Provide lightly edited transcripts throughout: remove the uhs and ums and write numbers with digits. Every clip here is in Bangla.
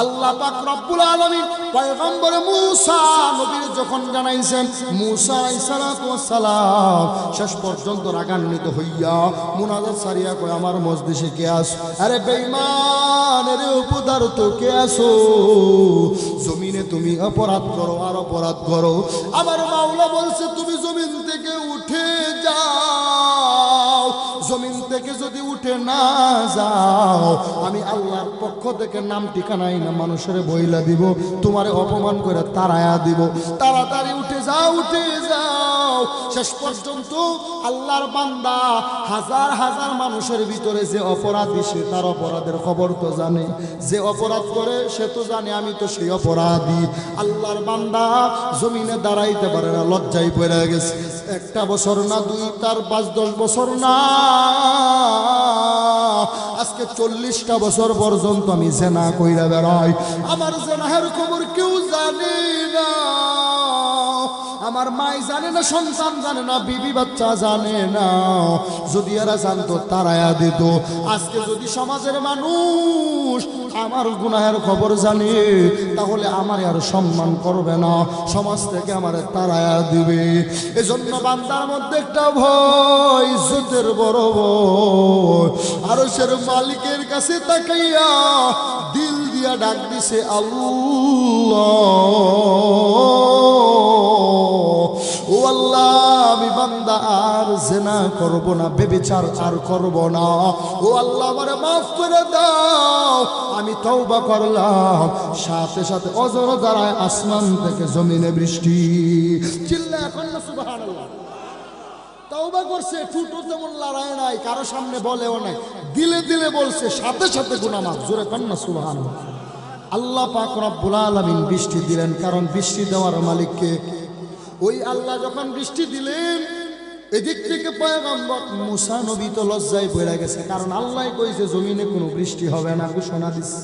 আল্লাহ পাক রব্বুল আলামিন পয়গম্বর মূসা নবীর যখন জানাইছেন, মূসা আলাইহিস সালাতু ওয়াস সালাম শেষ পর্যন্ত রাগান্বিত হইয়া মুনাজাত সারিয়া কয়, আমার মজলিসে কে আসো? আরে বেঈমান, আরে উপদারত কে আসো? জমিনে তুমি অপরাধ করো আর অপরাধ করো। আমার মাওলা বলছে তুমি জমিন থেকে উঠে যাও। জমিন থেকে যদি উঠে না যাও, আমি আল্লাহর পক্ষ থেকে নাম ঠিকানাই না মানুষের বইলা দিব, তোমার অপমান করে তাড়ায়া দিব। তাড়াতাড়ি উঠে যাও, উঠে যাও। শেষ পর্যন্ত আল্লাহর বান্দা হাজার হাজার মানুষের ভিতরে যে অপরাধী, সে তার অপরাধের খবর তো জানে। যে অপরাধ করে সে তো জানে আমি তো সেই অপরাধী। আল্লাহর বান্দা জমিনে দাঁড়াইতে পারে না, লজ্জায় পড়ে গেছে। একটা বছর না, 2, 4, 5, 10 বছর না, আজকে 40টা বছর পর্যন্ত আমি জেনা কইরা বেড়াই। আমার জেনাহের খবর কেউ জানে না। আমার মাই জানে না, সন্তান জানে না, বিবি বাচ্চা জানে না। যদি এরা জানতো তারায়া দিত। আজকে যদি সমাজের মানুষ আমার গুনাহের খবর জানে, তাহলে আমার আর সম্মান করবে না, সমাজ থেকে আমার তারায়া দিবে। এজন্য বান্দার মধ্যে একটা ভয়, ইজ্জতের বড় ভয়। আরশের মালিকের কাছে তাকাইয়া দিল দিয়া ডাক দিছে, আল্লাহ, ও আল্লাহ, আমি বান্দা আর জেনা করব না, ব্যভিচার আর করব না। ও আল্লাহ, আমারে মাফ করে দাও, আমি তওবা করলাম। সাথে সাথে অজর দ্বারায় আসমান থেকে জমিনে বৃষ্টি। চিল্লায়া এখন না সুবহানাল্লাহ। তওবা করছে, ঠুটো তেমন লড়াই নাই, কারো সামনে বলেও নাই, দিলে দিলে বলছে, সাথে সাথে গুনাহ মাফ। জোরে কন না সুবহানাল্লাহ। আল্লাহ পাক রব্বুল আলামিন বৃষ্টি দিলেন, কারণ বৃষ্টি দেওয়ার মালিক কে? ওই আল্লাহ যখন বৃষ্টি দিলেন, এদিক থেকে পয়গম্বর মূসা নবী তো লজ্জায় পড়ে গেছে, কারণ আল্লাহ কইছে জমিনে কোনো বৃষ্টি হবে না, ঘোষণা দিছে।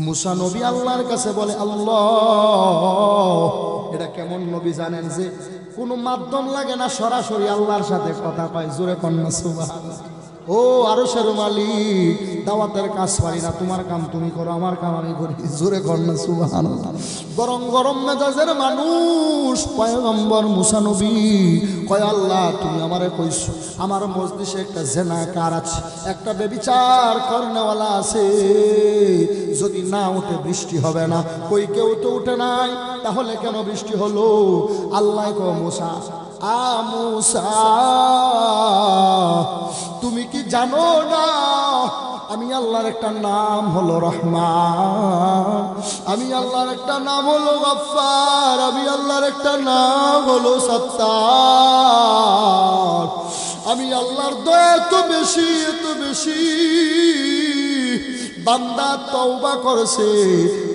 মূসা নবী আল্লাহর কাছে বলে, আল্লাহ, এটা কেমন নবী জানেন যে কোনো মাধ্যম লাগে না, সরাসরি আল্লাহর সাথে কথা কয়। জোরে কন্যা সুবহানাল্লাহ। ও আরশের মালিক, দাওয়াতের কাজ পারি না, তোমার কাম তুমি করো, আমার কাম আমি করি। জোরে কন্যা সুবহানাল্লাহ। গরম গরম মেজাজের মানুষ পয়গম্বর মূসা নবী কয়, আল্লাহ তুমি আমারে কইছো আমার মজলিসে একটা জেনাকার আছে, একটা ব্যভিচার করনেওয়ালা আছে, যদি না উঠে বৃষ্টি হবে না। কই কেউ তো উঠে নাই, তাহলে কেন বৃষ্টি হলো? আল্লাহ কয়, মূসা, মূসা, তুমি কি জানো না আমি আল্লাহর একটা নাম হলো রহমান, আমি আল্লাহর একটা নাম হলো গফফার, আমি আল্লাহর একটা নাম হলো সত্তার। আমি আল্লাহর দয়া এত বেশি, এত বেশি, বান্দা তওবা করেছে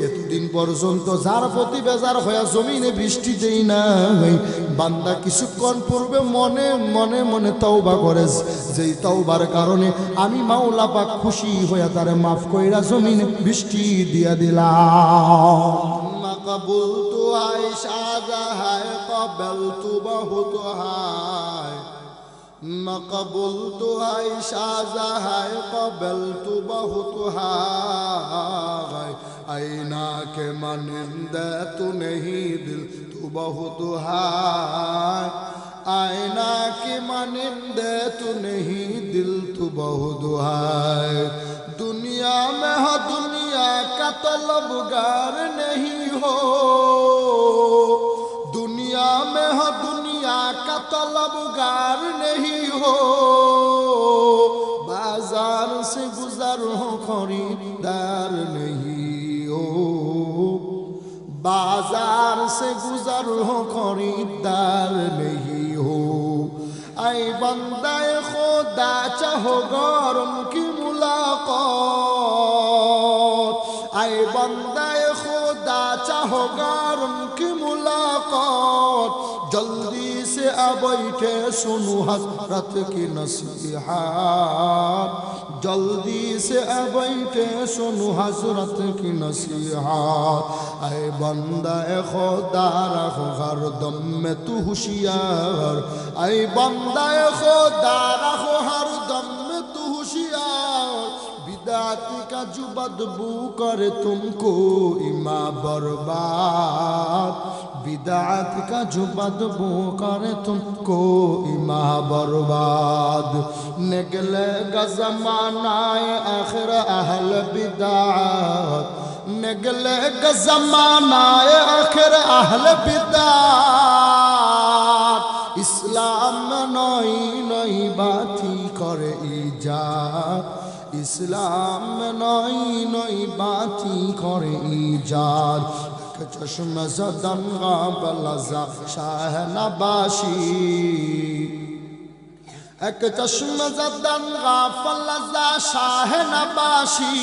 এতদিন পর্যন্ত যার প্রতি বেজার হয়ে জমিনে বৃষ্টি দেই নাই, বান্দা কিছুক্ষণ পূর্বে মনে মনে মনে তওবা করেছে, যেই তওবার কারণে আমি মাওলা পাক খুশি হয়ে তারে মাফ কইরা জমিনে বৃষ্টি দিয়া দিলাম। মাকবুলতু আয়েশা জাহায় কবলতু বহুত হায়, मकबूलतु आयशा ज़हाय क़बलतु बहुत हाय, आईना के मानिंदे तू नहीं दिल तू बहुत हाय, आईना के मानिंदे तू नहीं दिल तू बहुत हाय। दुनिया में हो दुनिया का तलबगार नहीं हो, दुनिया में हो दुनिया का तलबगार नहीं हो, बाजार से गुजर हो खरीदार नहीं हो, बाजार से गुजर हो खरीदार नहीं हो। ऐ बंदाए खुदा चाहो गौरम की मुलाकात, ऐ बंदाए खुदा चाहो गौरम की मुलाकात, जल्दी से बैठे सुनो हज़रत की नसीहत, जल्दी से बैठे सुनो हज़रत की नसीहत। ऐ बंदा खुदा रखो हर दम में तू होशियार, ऐ बंदा खुदा रखो हर दम में तू होशियार, बिदा बिदात का जो बदबू करे तुमको इमा बर्बाद बिदात का जो बदबू करे तुमको इमा बर्बाद निकलेगा ज़मानाए आखिर अहल बिदात निकलेगा ज़मानाए आखिर अहल बिदात इस्लाम में नई नई बाती करे इजाद इस्लाम में नई नई बाती करे इजाद चश्म ज़दन गाबलज़ा शाह नबाशी एक चश्म ज़दन गाफलज़ा शाह नबाशी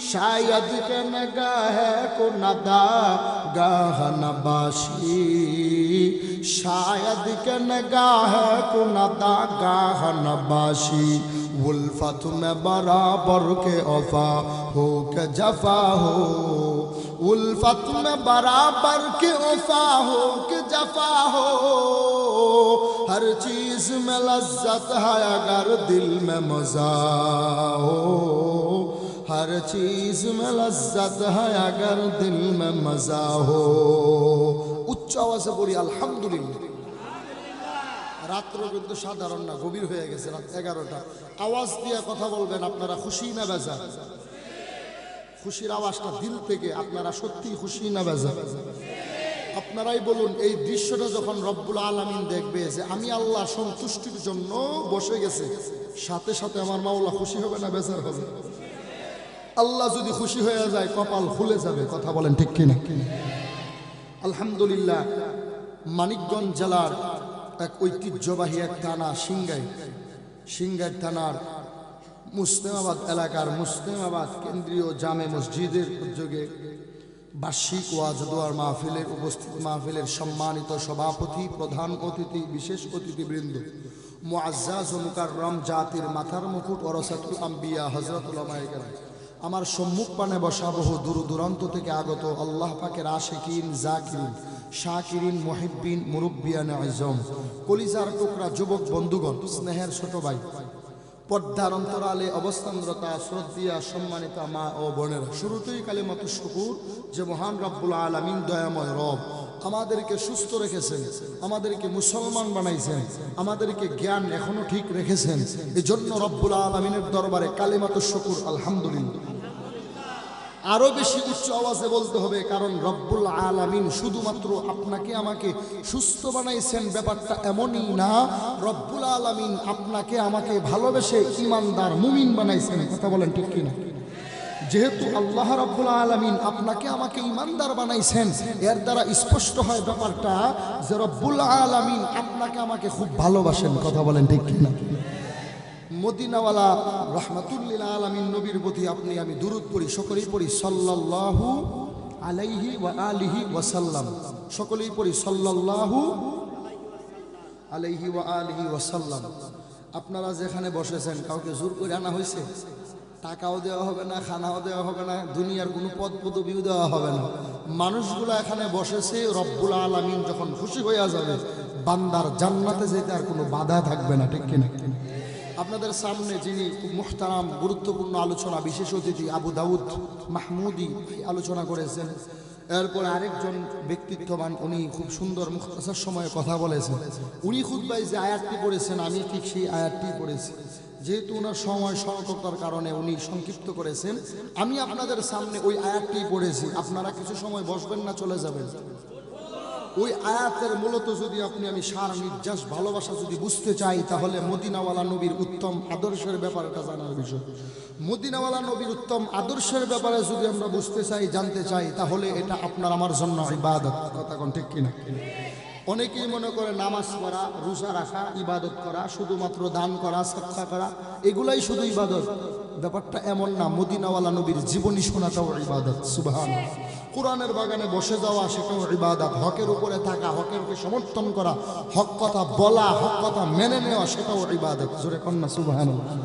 शायद के नगाह को नदा गाह नबाशी शायद के नगाह को नदा गाह नबाशी उल्फत में बराबर के औफा हो के जफा हो उल्फत में बराबर के औफा हो के जफा हो हर चीज में लज्जत है अगर दिल में मजा हो हर चीज में लज्जत है अगर दिल में मजा हो उच्च आवाज़ে পড়ি আলহামদুলিল্লাহ রাত্র কিন্তু সাধারণ না গভীর হয়ে গেছে রাত 11টা আওয়াজ দিয়ে কথা বলবেন আপনারা খুশি না বেজার খুশির আওয়াজটা দিল থেকে আপনারা সত্যি খুশি না বেজার আপনারাই বলুন এই দৃশ্যটা যখন রব্বুল আলামিন দেখবে যে আমি আল্লাহ সন্তুষ্টির জন্য বসে গেছে সাথে সাথে আমার মাওলা খুশি হবে না বেজার হবে আল্লাহ যদি খুশি হয়ে যায় কপাল খুলে যাবে কথা বলেন ঠিক কি না আলহামদুলিল্লাহ মানিকগঞ্জ জেলার এক ঐতিহ্যবাহী এক থানা সিংগাই থানার মুসলিমাবাদ এলাকার মুসলিমাবাদ কেন্দ্রীয় জামে মসজিদের উদ্যোগে বার্ষিক ওয়াজ দোয়ার মাহফিলের উপস্থিত মাহফিলের সম্মানিত সভাপতি প্রধান অতিথি বিশেষ অতিথিবৃন্দ মুআজ্জাজ ও মুকাররম জাতির মাথার মুকুট ওরাসাতুল আম্বিয়া হযরতুল উলামায়ে কেরাম আমার সম্মুখ পানে বসা বহু দূর দূরান্ত থেকে আগত আল্লাহ পাকের আশিকিন জাকিরিন শাকিরিন মুহিব্বিন মুরব্বিয়ান আযম কলিজার টুকরা যুবক বন্ধুগণ স্নেহের ছোট ভাই পর্দার অন্তরালে অবস্থানরত শ্রদ্ধেয় সম্মানিত মা ও বোনেরা শুরুতেই কালিমাতু শুকুর যে মহান রব্বুল আলামিন দয়াময় রব আমাদেরকে সুস্থ রেখেছেন আমাদেরকে মুসলমান বানাইছেন আমাদেরকে জ্ঞান এখনো ঠিক রেখেছেন এজন্য রব্বুল আলামিনের দরবারে কালিমাতু শুকুর আলহামদুলিল্লাহ আরো বেশি উচ্চ আওয়াজে বলতে হবে কারণ রব্বুল আলামিন শুধুমাত্র আপনাকে আমাকে সুস্থ বানাইছেন ব্যাপারটা এমনই না রব্বুল আলামিন আপনাকে আমাকে ভালোবেসে ঈমানদার মুমিন বানাইছেন কথা বলেন ঠিক কি না যেহেতু আল্লাহ রাব্বুল আলামিন আপনাকে আমাকে ঈমানদার বানাইছেন এর দ্বারা স্পষ্ট হয় ব্যাপারটা যে রব্বুল আলামিন আপনাকে আমাকে খুব ভালোবাসেন কথা বলেন ঠিক কি না মদিনাওয়ালা রাহমাতুল লিল আলামিন নবীর প্রতি আপনি আমি দুরূদ পড়ি সকলেই পড়ি সাল্লাল্লাহু আলাইহি ওয়া আলিহি ওয়া সাল্লাম সকলেই পড়ি সাল্লাল্লাহু আলাইহি ওয়া আলিহি ওয়া সাল্লাম আপনারা যেখানে বসেছেন কাউকে জোর করে আনা হয়েছে টাকাও দেওয়া হবে না খানাও দেওয়া হবে না দুনিয়ার কোনো পদ পদবিও দেওয়া হবে না মানুষগুলো এখানে বসেছে রব্বুল আলামিন যখন খুশি হয়ে যাবে বান্দার জান্নাতে যেতে আর কোনো বাধা থাকবে না ঠিক কিনা আপনাদের সামনে যিনি মুহতারাম গুরুত্বপূর্ণ আলোচনা বিশেষ অতিথি আবু দাউদ মাহমুদি আলোচনা করেছেন এরপর আরেকজন ব্যক্তিত্ববান উনি খুব সুন্দর মুখতাসার সময়ে কথা বলেছেন উনি খুতবায় যে আয়াতটি পড়েছেন আমি ঠিক সেই আয়াতটি পড়েছি যেহেতু ওনার সময় স্বল্পতার কারণে উনি সংক্ষিপ্ত করেছেন আমি আপনাদের সামনে ওই আয়াতটি পড়েছি আপনারা কিছু সময় বসবেন না চলে যাবেন ওই আয়াতের মূলত যদি আপনি আমি সার নির্যাস ভালোবাসা যদি বুঝতে চাই তাহলে মদিনাওয়ালা নবীর উত্তম আদর্শের ব্যাপারটা জানার বিষয় মদিনাওয়ালা নবীর উত্তম আদর্শের ব্যাপারে যদি আমরা বুঝতে চাই জানতে চাই তাহলে এটা আপনার আমার জন্য ইবাদত কথা কোন ঠিক কিনা অনেকেই মনে করে নামাজ পড়া রোজা রাখা ইবাদত করা শুধুমাত্র দান করা সাদকা করা এগুলাই শুধু ইবাদত ব্যাপারটা এমন না মদিনাওয়ালা নবীর জীবনী শোনাটাও ইবাদত সুবহানাল্লাহ কোরআনের বাগানে বসে যাওয়া সেটাও ইবাদত হকের উপরে থাকা হকেরকে সমর্থন করা হক কথা বলা হক কথা মেনে নেওয়া সেটাও ইবাদত জোরে কন্না সুবহানাল্লাহ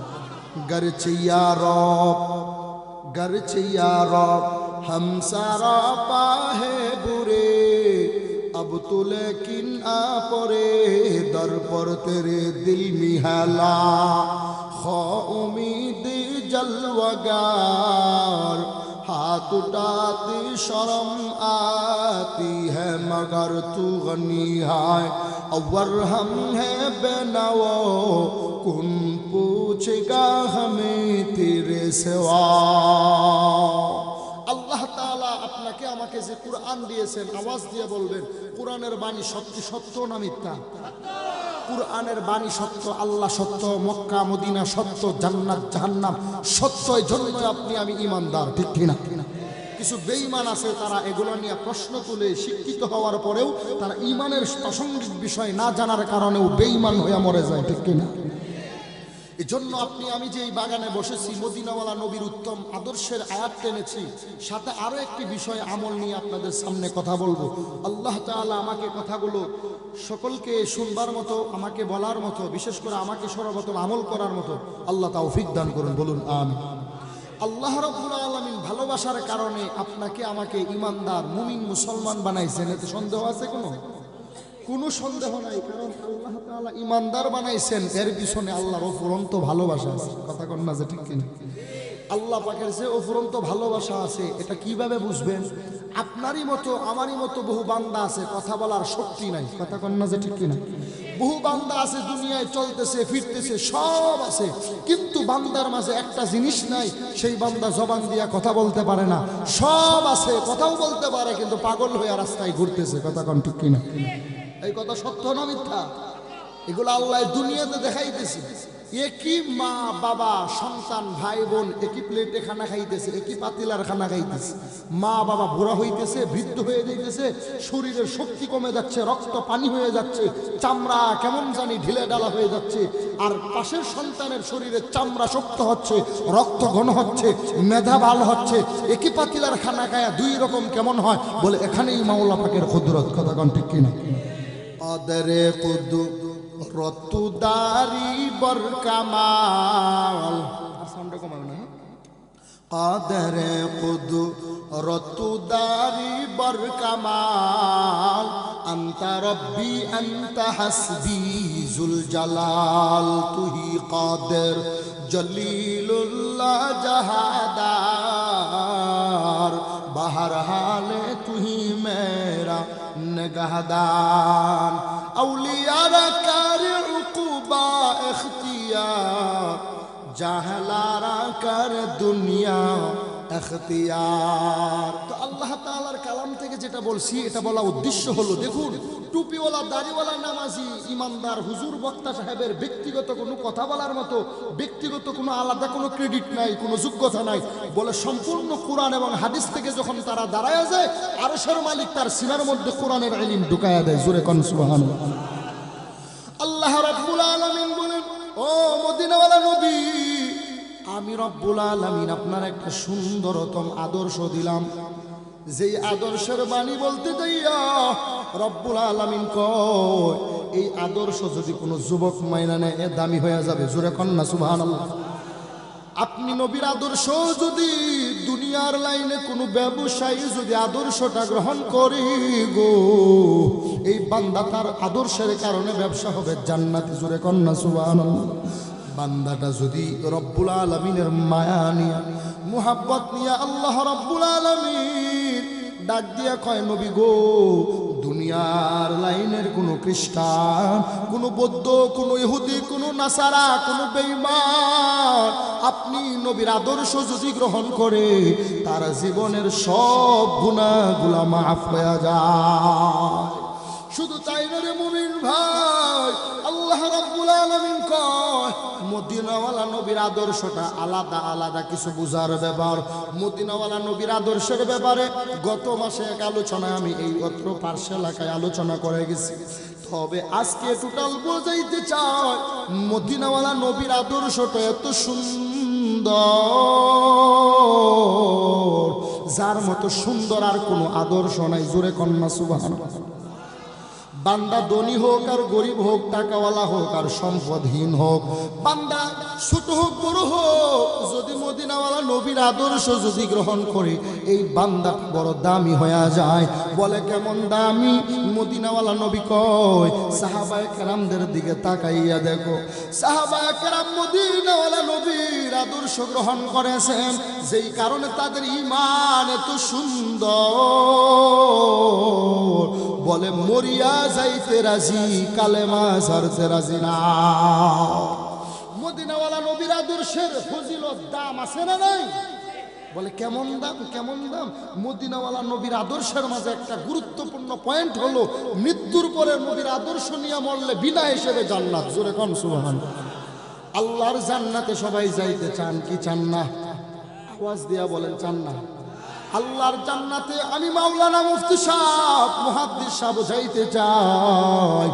घर चिया रब हम सारा पाहे बुरे अब तो लेकिन आ परे दर पर तेरे दिल मिहाला खो उम्मीद जलवागार, हाथ उठाती शर्म आती है मगर तू गनी है, अवर हम है बेनवा कौन पूछेगा हमें तेरे सिवा। আল্লাহ তাআলা আপনাকে আমাকে যে কুরআন দিয়েছেন, আওয়াজ দিয়ে বলবেন কুরআনের বাণী সত্যি সত্য না মিথ্যা? কুরআনের বাণী সত্য, আল্লাহ সত্য, মক্কা মদিনা সত্য, জান্নাত জাহান্নাম সত্য। এই জন্যই আপনি আমি ঈমানদার, ঠিক কিনা? কিছু বেঈমান আছে, তারা এগুলো নিয়ে প্রশ্ন তুলে শিক্ষিত হওয়ার পরেও তারা ঈমানের প্রাসঙ্গিক বিষয় না জানার কারণেও বেঈমান হয়ে মরে যায়, ঠিক কিনা? এই জন্য আপনি আমি যে এই বাগানে বসেছি, মদিনাওয়ালা নবীর উত্তম আদর্শের আয়াত টেনেছি, সাথে আরো একটি বিষয় আমল নিয়ে আপনাদের সামনে কথা বলবো। আল্লাহ তাআলা আমাকে কথাগুলো সকলকে শুনবার মতো, আমাকে বলার মতো, বিশেষ করে আমাকে সর্বপ্রথম আমল করার মতো আল্লাহ তৌফিক দান করুন, বলুন আমিন। আল্লাহ রাব্বুল আলামিন ভালোবাসার কারণে আপনাকে আমাকে ঈমানদার মুমিন মুসলমান বানাইছেন, এতে সন্দেহ আছে কোনো সন্দেহ নাই। কারণ আল্লাহ তাআলা ঈমানদার বানাইছেন, এর পিছনে আল্লাহর অফুরন্ত ভালোবাসা আছে। কথা কন না যে ঠিক কিনা? আল্লাহ পাকের যে অফুরন্ত ভালোবাসা আছে, এটা কিভাবে বুঝবেন? আপনারই মতো আমারই মতো বহু বান্দা আছে, কথা বলার শক্তি নাই। কথা কন না যে ঠিক কিনা? বহু বান্দা আছে, দুনিয়ায় চলতেছে ফিরতেছে সব আছে, কিন্তু বান্দার মাঝে একটা জিনিস নাই, সেই বান্দা জবান দিয়া কথা বলতে পারে না। সব আছে, কথাও বলতে পারে, কিন্তু পাগল হয়ে রাস্তায় ঘুরতেছে। কথা কন ঠিক কিনা? এই কথা সত্য না মিথ্যা? এগুলো আল্লাহ দুনিয়াতে দেখাইতেছে। একই মা বাবা সন্তান ভাই বোন একই প্লেটে খানা খাইতেছে, একই পাতিলার খানা খাইতেছে। মা বাবা বুড়া হইতেছে, বৃদ্ধ হয়ে যাইতেছে, শরীরের শক্তি কমে যাচ্ছে, রক্ত পানি হয়ে যাচ্ছে, চামড়া কেমন জানি ঢিলে ডালা হয়ে যাচ্ছে। আর পাশের সন্তানের শরীরের চামড়া শক্ত হচ্ছে, রক্ত ঘন হচ্ছে, মেধা ভালো হচ্ছে। একই পাতিলার খানা খায়া দুই রকম কেমন হয়? বলে এখানেই মাওলা পাকের কুদরত। কথা কোন ঠিক কিনা? আদরে কুদরতু দারি বর কামাল, সাউন্ডটা কমাবে না। আদরে কুদরতু দারি বর কামাল, আনতা রব্বি আনতা হাসবি জুল জালাল, তুহি কাদের জলিলুল্লাহ জাহাদার, বাহার হালে তুহি মেরা नगहदान, औलियारा कर उक़बा इख्तियार, जाहलारा कर दुनिया इख्तियार। तो আল্লাহ তাআলার কালাম থেকে যেটা বলছি, এটা বলা উদ্দেশ্য হলো, দেখুন টুপিওয়ালা দাড়িওয়ালা নামাজি ইমানদার হুজুর বক্তা সাহেবের ব্যক্তিগত কোনো কথা বলার মতো, ব্যক্তিগত কোনো আলাদা কোনো ক্রেডিট নাই, কোনো যোগ্যতা নাই। বলে সম্পূর্ণ কোরআন এবং হাদিস থেকে যখন তারা দাঁড়ায় যায়, আরশের মালিক তার সিনার মধ্যে কোরআনের ইলম ঢুকায়া দেয়। জোরে কোন সুবহানাল্লাহ। আল্লাহ রাব্বুল আলামিন বলেন, ও মদিনাওয়ালা নবী, আমি রব্বুল আলামিন আপনার একটা সুন্দরতম আদর্শ দিলাম। যেই আদর্শের বাণী বলতে যাইয়া রব্বুল আলামিন কয়, এই আদর্শ যদি কোনো যুবক মাইনা নেয়, এ দামি হয়ে যাবে। জোরে কোন না সুবহানাল্লাহ। আপনি নবীর আদর্শ যদি দুনিয়ার লাইনে কোনো ব্যবসায়ী যদি আদর্শটা গ্রহণ করি গো, এই বান্দা তার আদর্শের কারণে ব্যবসা হবে জান্নাতে। জোরে কোন না সুবহানাল্লাহ। বান্দাটা যদি রব্বুল আলামিনের মায়া নিয়া মুহাব্বত নিয়া আল্লাহ রব্বুল আলামিন ডাক দিয়া কয়, নবী গো, দুনিয়ার লাইনের কোনো খ্রিস্টান, কোনো বৌদ্ধ, কোনো ইহুদি, কোনো নাসারা, কোনো বেঈমান আপনি নবীর আদর্শ যদি গ্রহণ করে, তার জীবনের সব গুনাহগুলো মাফ হয়ে যায়। শুধু তাই নয় মুমিন ভাই, আল্লাহ রাব্বুল আলামিন কয়, মদিনাওয়ালা নবীর আদর্শটা আলাদা আলাদা কিছু বুঝার ব্যাপার। মদিনাওয়ালা নবীর আদর্শের ব্যাপারে গত মাসে এক আলোচনা আমি এই অত্র পার্শ্ব এলাকায় আলোচনা করে গেছি। তবে আজকে টোটাল বোঝাইতে চাই, মদিনাওয়ালা নবীর আদর্শটা এত সুন্দর, যার মতো সুন্দর আর কোনো আদর্শ নাই। জোরে কন্যা সুবহানাল্লাহ। বান্দা ধনী হোক আর গরিব হোক, টাকাওয়ালা হোক আর সম্পদহীন হোক, বান্দা ছোট হোক বড় হোক, যদি মদিনাওয়ালা নবীর আদর্শ যদি গ্রহণ করে, এই বান্দা বড় দামি হয়ে যায়। বলে কেমন দামি? মদিনাওয়ালা নবী কয়, সাহাবায়ে কেরামদের দিকে তাকাইয়া দেখো, সাহাবায়ে কেরাম মদিনাওয়ালা নবীর আদর্শ গ্রহণ করেছেন, যেই কারণে তাদের ঈমান এত সুন্দর। বলে মরিয়া যাইতে রাজি, কালেমা ছাড়তে রাজি না। মদিনাওয়ালা নবীর আদর্শের ফজিলত দাম আছে না নাই? বলে কেমন দাম? কেমন দাম? মদিনাওয়ালা নবীর আদর্শের মাঝে একটা গুরুত্বপূর্ণ পয়েন্ট হলো, মৃত্যুর পরে নবীর আদর্শ নিয়ে মরলে বিনা হিসেবে জান্নাত। জোরে কোন সুবহানাল্লাহ। আল্লাহর জান্নাতে সবাই যাইতে চান কি চান না? আওয়াজ দিয়া বলেন চান না? আল্লাহর জান্নাতে আমি মাওলানা মুফতি সাহেব, মুহাদ্দিস সাহেব যাইতে চাই,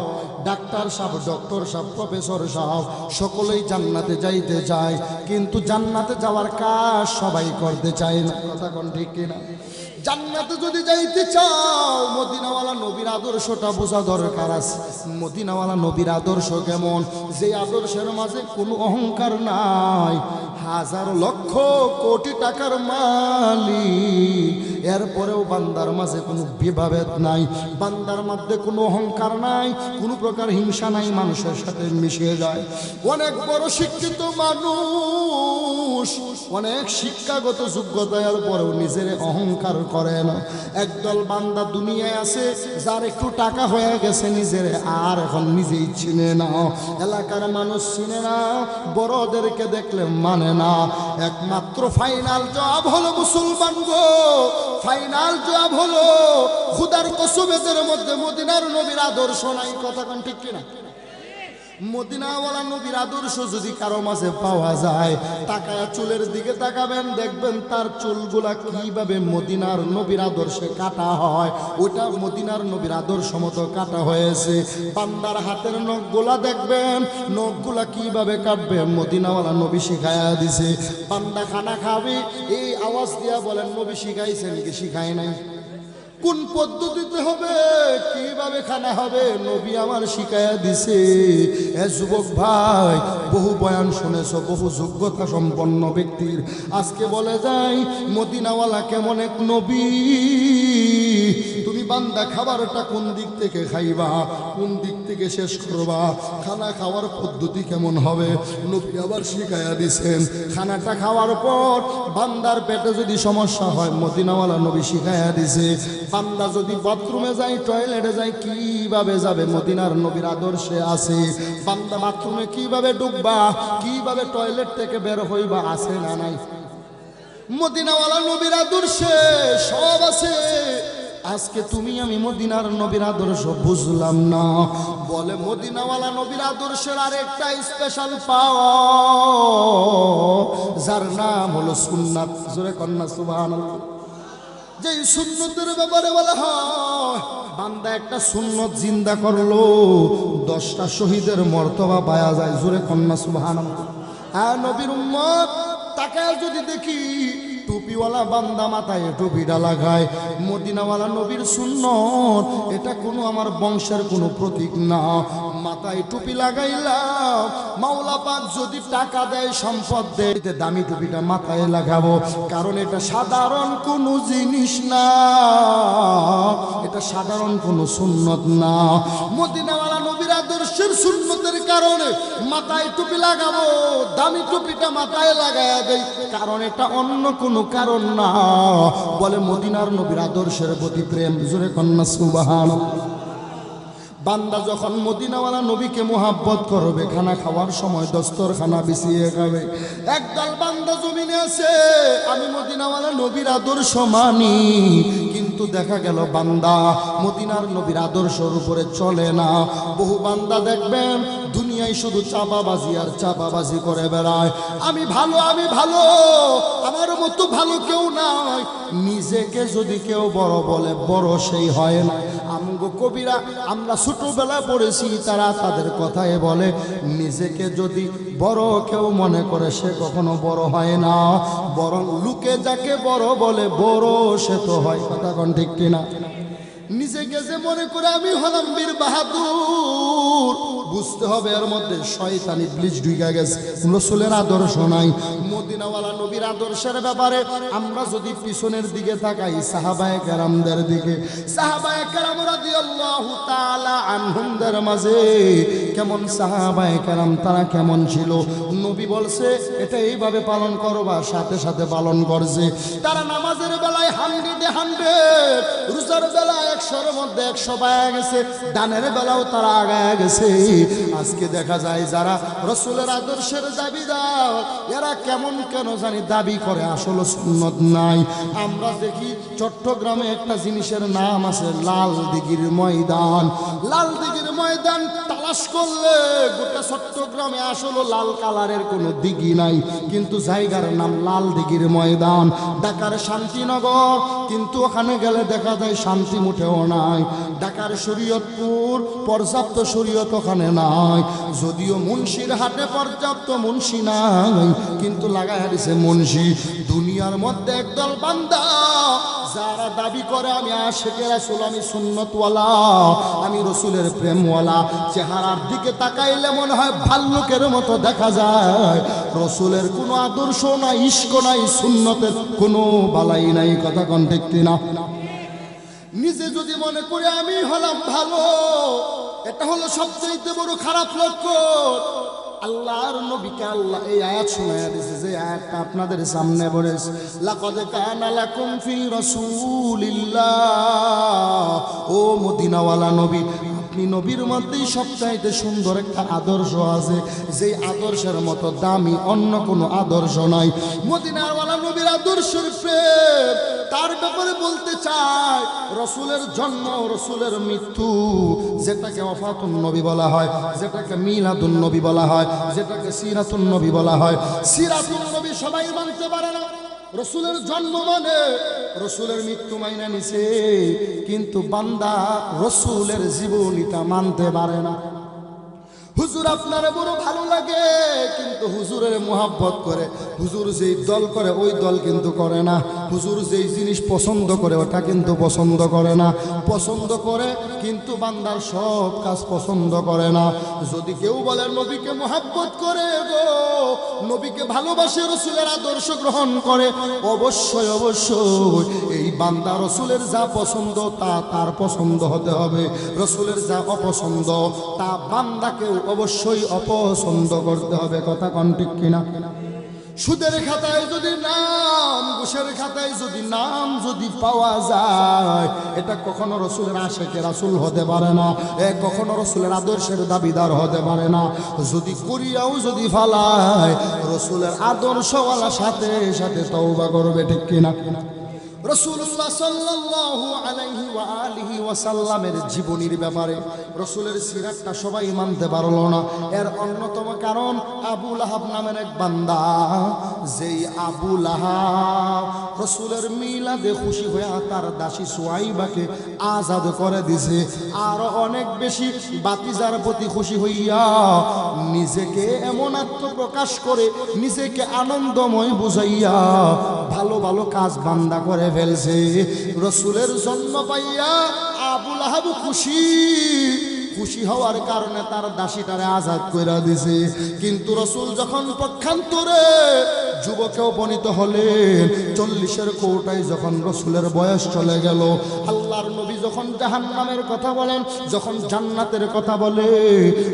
ডাক্তার সাহেব, ডক্টর সাহেব, প্রফেসর সাহেব সকলেই জান্নাতে যাইতে চায়, কিন্তু জান্নাতে যাওয়ার কাজ সবাই করতে চায় না। কথা কোন ঠিক কিনা? জান্নাতে যদি যাইতে চাও, মদিনাওয়ালা নবীর আদর্শটা বোঝা দরকার আছে। মদিনাওয়ালা নবীর আদর্শ কেমন? যে আদর্শের মাঝে কোনো অহংকার নাই, হাজার লক্ষ কোটি টাকার মালিক, এরপরেও বান্দার মাঝে কোনো বিভাবেদ নাই, বান্দার মধ্যে কোনো অহংকার নাই, কোনো প্রকার হিংসা নাই, মানুষের সাথে মিশে যায়। অনেক বড় শিক্ষিত মানুষ, অনেক শিক্ষাগত যোগ্যতার পরেও নিজের অহংকার করে না। একদল বান্দা দুনিয়ায় আছে, যার একটু টাকা হয়ে গেছে, নিজের আর এখন নিজেই চিনে না, এলাকার মানুষ চিনে না, বড়দেরকে দেখলে মানে না। একমাত্র ফাইনাল জবাব হলো মুসলমান গো, ফাইনাল জবাব হলো খুদার কসম এদের মধ্যে মদিনার নবীর আদর্শ নাই। কথা কোন ঠিক কিনা? মদিনাওয়ালা নবীর আদর্শ যদি কারো মাঝে পাওয়া যায়, তাকায়া চুলের দিকে তাকাবেন, দেখবেন তার চুলগুলা কিভাবে মদিনার নবীর আদর্শে কাটা হয়, ওটা মদিনার নবীর আদর্শ মতো কাটা হয়েছে। বান্দার হাতের নখগুলা দেখবেন, নখগুলা কিভাবে কাটবে মদিনাওয়ালা নবী শিখায়া দিছে। বান্দা খানা খাবে, এই আওয়াজ দিয়া বলেন নবী শিখাইছেন কি শিখায় নাই? কোন পদ্ধতিতে হবে, কিভাবে খানা হবে, নবী আমার শিখায়া দিছে। এ যুবক ভাই, বহু বয়ান শুনেছো বহু যোগ্যতা সম্পন্ন ব্যক্তির, আজকে বলে যাই মদিনাওয়ালা কেমন এক নবী। তুমি বান্দা খাবারটা কোন দিক থেকে খাইবা, কোন দিক থেকে শেষ করবা, খানা খাওয়ার পদ্ধতি কেমন হবে, নবী আবার শিখায়া দিছেন। খানাটা খাওয়ার পর বান্দার পেটে যদি সমস্যা হয়, মদিনাওয়ালা নবী শিখায়া দিছে। বান্দা যদি বাথরুমে যায়, টয়লেটে যায়, কিভাবে যাবে মদিনার নবীর আদর্শে আছে। বান্দা বাথরুমে কিভাবে ঢুকবা, কিভাবে টয়লেট থেকে বের হইবা, আছে না নাই? মদিনাওয়ালা নবীর আদর্শে সব আছে। আজকে তুমি আমি মদিনার নবীর আদর্শ বুঝলাম না। বলে মদিনাওয়ালা নবীর আদর্শের আরেকটা স্পেশাল পাওয়া, যার নাম হলো সুন্নাত। জোরে কন্যা সুবহানাল্লাহ। যে সুন্নতের ব্যাপারে বলা হয়, বান্দা একটা সুন্নত জিন্দা করলো, 10টা শহীদের মর্তবা পাওয়া যায়। জোরে কন্যা সুবহানাল্লাহ। আর নবীর উম্মত তাকায় যদি দেখি, টুপিওয়ালা বান্দা মাথায় টুপিটা লাগায়, মদিনাওয়ালা নবীর সুন্নত, এটা কোনো আমার বংশের কোনো প্রতীক না। মাথায় টুপি লাগাইলাম, মাওলা পাক যদি টাকা দেয়, সম্পদ দেয়, দামি টুপিটা মাথায় লাগাবো, কারণ এটা সাধারণ কোনো জিনিস না, এটা সাধারণ কোনো সুন্নত না। মদিনাওয়ালা নবীর আদর্শের সুন্নতের কারণে মাথায় টুপি লাগাবো, দামি টুপিটা মাথায় লাগায়া দেয়, কারণ এটা অন্য কোনো কারণ না। বলে মদিনার নবীর আদর্শের প্রতি প্রেম। জোরে কন্যা সুবহানাল্লাহ। বান্দা যখন মদিনাওয়ালা নবীকে মোহাব্বত করবে, খানা খাওয়ার সময় দস্তরখানা বিছিয়ে খাবে। একদল বান্দা জমিনে আছে, আমি মদিনাওয়ালা নবীর আদর্শ মানি, কিন্তু দেখা গেল বান্দা মদিনার নবীর আদর্শের উপরে চলে না। বহু বান্দা দেখবেন দুনিয়ায় শুধু চাপাবাজি আর চাপাবাজি করে বেড়ায়, আমি ভালো, আমি ভালো, আমার মতো ভালো কেউ নাই। নিজেকে যদি কেউ বড় বলে, বড় সেই হয় না। আমগো কবিরা, আমরা ছোটবেলায় পড়েছি, তারা তাদের কথায় বলে, নিজেকে যদি বড় কেউ মনে করে, সে কখনো বড় হয় না, বরং লোকে যাকে বড় বলে, বড় সে তো হয়। কথা কোন ঠিক কিনা? নিজেকে যে মনে করে আমি হলাম বীর বাহাদুর, বুঝতে হবে এর মধ্যে শয়তান ইবলিস ঢুকে গেছে। রাসূলের আদর্শ নাই। মদিনাওয়ালা নবীর আদর্শের ব্যাপারে আমরা যদি পিছনের দিকে তাকাই, সাহাবায়ে কেরামদের দিকে, সাহাবায়ে কেরাম রাদিয়াল্লাহু তাআলা আনহুমদের মাঝে কেমন সাহাবায়ে কেরাম তারা কেমন ছিল, নবী বলছে এটা এইভাবে পালন করবা, সাথে সাথে পালন করছে। তারা নামাজের বেলায় 100 রোজার বেলায় 100-এর মধ্যে 100 পায়া গেছে, দানের বেলাও তারা আগায় গেছে। আজকে দেখা যায় যারা রাসূলের আদর্শের দাবিদার, এরা কেমন কেন জানি দাবি করে, আসলে সুন্নত নাই। আমরা দেখি চট্টগ্রামে একটা জিনিসের নাম আছে লাল দিঘির ময়দান। লাল দিঘির ময়দান তালাশ করলে গোটা চট্টগ্রামে আসলে লাল কালারের কোনো দিঘি নাই, কিন্তু জায়গার নাম লাল দিঘির ময়দান। ঢাকার শান্তিনগর, কিন্তু ওখানে গেলে দেখা যায় শান্তি মুঠেও নাই। ঢাকার শরীয়তপুর পর্যাপ্ত শরীয়ত ওখানে নাই, যদিও মুন্সির হাটে পর্যাপ্ত মুন্সি নাই, কিন্তু লাগায় দিছে মুন্সি। দুনিয়ার মধ্যে একদল বান্দা যারা দাবি করে আমি আশিকে রাসূল, আমি সুন্নতওয়ালা, আমি রসুলের প্রেমওয়ালা, চেহারার দিকে তাকাইলে মনে হয় ভাল্লুকের মতো দেখা যায়। রসুলের কোনো আদর্শ নাই, ইশক নাই, সুন্নতের কোনো বালাই নাই। কথা কোন ঠিক না? নিজে যদি মনে করে আমি হলাম ভালো, এটা হলো সবচেয়ে বড় খারাপ লক্ষণ। আল্লাহর নবীকে আল্লাহ এই আয়াত শোনায়া দিয়েছে, যে আয়াতটা আপনাদের সামনে পড়েছে, লাকাদ কানা লাকুম ফি রাসূলিল্লাহ। ও মদিনাওয়ালা নবী, আপনি নবীর মধ্যেই সবচাইতে সুন্দর একটা আদর্শ আছে, যেই আদর্শের মতো দামি অন্য কোনো আদর্শ নাই। মদিনাওয়ালা নবীর আদর্শের প্রেম, তার ব্যাপারে বলতে চায় রসুলের জন্ম, রসুলের মৃত্যু, যেটাকে ওফাতুন নবী বলা হয়, যেটাকে মিলাদুন নবী বলা হয়, যেটাকে সিরাতুন নবী বলা হয়। সিরাতুন নবী সবাই মানতে পারে না, রসুলের জন্ম মানে রসুলের মৃত্যু মাইনা নিছে, কিন্তু বান্দা রসুলের জীবনীটা মানতে পারে না। হুজুর আপনারে বড় ভালো লাগে, কিন্তু হুজুরের মোহাব্বত করে, হুজুর যেই দল করে ওই দল কিন্তু করে না, হুজুর যেই জিনিস পছন্দ করে ওটা কিন্তু পছন্দ করে না, পছন্দ করে কিন্তু বান্দার সব কাজ পছন্দ করে না। যদি কেউ বলে নবীকে মোহাব্বত করে গো, নবীকে ভালোবাসে, রসুলের আদর্শ গ্রহণ করে, অবশ্যই অবশ্যই এই বান্দা রসুলের যা পছন্দ তা তার পছন্দ হতে হবে, রসুলের যা অপছন্দ তা বান্দাকেও অবশ্যই অপছন্দ করতে হবে। কথা কোন ঠিক কিনা? সুদের খাতায় যদি নাম, ঘুষের খাতায় যদি নাম যদি পাওয়া যায়, এটা কখনো রসুলের আশিকে রাসূল হতে পারে না, কখনো রসুলের আদর্শের দাবিদার হতে পারে না। যদি করিয়াও যদি ফালায়, রসুলের আদর্শওয়ালা সাথে সাথে তওবা করবে। ঠিক কিনা? রাসূলুল্লাহ সাল্লাল্লাহু আলাইহি ওয়া আলিহি ওয়াসাল্লামের জীবনীর ব্যাপারে রাসূলের সিরাতটা সবাই মানতে পারল না। এর অন্যতম কারণ আবু লাহাব নামের এক বান্দা, যেই আবু লাহাব রাসূলের মিলাদে খুশি হয়ে তার দাসী সুয়াইবাকে আজাদ করে দিছে, আর অনেক বেশি বাতিজার প্রতি খুশি হইয়া নিজেকে এমন আত্মপ্রকাশ করে, নিজেকে আনন্দময় বুঝাইয়া ভালো ভালো কাজ বান্দা করে ফেলছে। রসুলের জন্ম পাইয়া আবু লাহাব খুশি, খুশি হওয়ার কারণে তার দাসীটারে আজাদ করে দিছে। কিন্তু রসুল যখন পক্ষান্তরে যুবকে উপনীত হলেন, 40-এর কোটায় যখন রসুলের বয়স চলে গেল, আল্লাহর নবী যখন জাহান্নামের কথা বলেন, যখন জান্নাতের কথা বলে,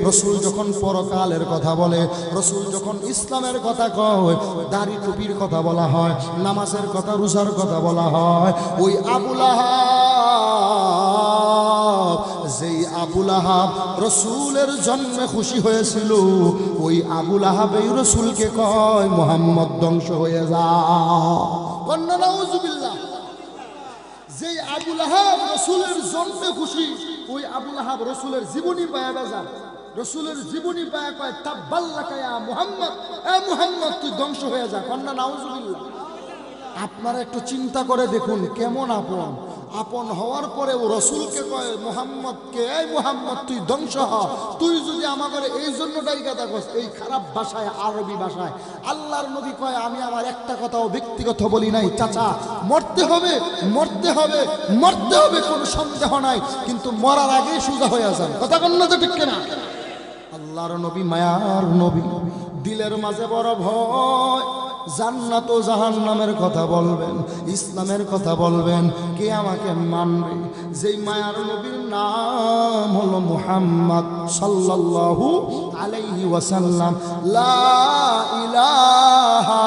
রসুল যখন পরকালের কথা বলে, রসুল যখন ইসলামের কথা কয়, দাড়ি টুপির কথা বলা হয়, নামাজের কথা, রোজার কথা বলা হয়, ওই আবু লাহাব, যেই আবু লাহাব রসুলের জন্মে খুশি হয়েছিল, ওই আবু লাহাব এই রসুলকে কয় মুহাম্মদ ধ্বংস হয়ে যাও। কন্যা নাউজুবিল্লাহ। যেই আবু লাহাব রসুলের জন্মে খুশি, ওই আবু লাহাব রসুলের জীবনী পায়া বেজা, রসুলের জীবনী পায়া কয় তাব্বাল্লাকা ইয়া মুহাম্মদ, এ মুহাম্মদ তুই ধ্বংস হয়ে যা। কন্যা নাউজুবিল্লাহ। আপনারা একটু চিন্তা করে দেখুন কেমন আপন। আপন হওয়ার পরেও রসুলকে কয় মুহাম্মদকে, এই মুহাম্মদ তুই ধ্বংস হ, তুই যদি আমাদের এই জন্য ডাইকা থাকস এই খারাপ ভাষায়, আরবি ভাষায়। আল্লাহর নবী কয় আমি আমার একটা কথাও ব্যক্তিগত বলি নাই, চাচা মরতে হবে, মরতে হবে, মরতে হবে, কোনো সন্দেহ নাই, কিন্তু মরার আগেই সোজা হয়ে যান। কথা বল না, তো ঠিক কিনা? আল্লাহর নবী মায়ার নবী, দিলের মাঝে বড় ভয়, জান্নাত ও জাহান্নামের কথা বলবেন, ইসলামের কথা বলবেন, কে আমাকে মানবে? যেই মায়ার নবীর নাম হলো মুহাম্মদ সাল্লাল্লাহু আলাইহি ওয়াসাল্লাম। লা ইলাহা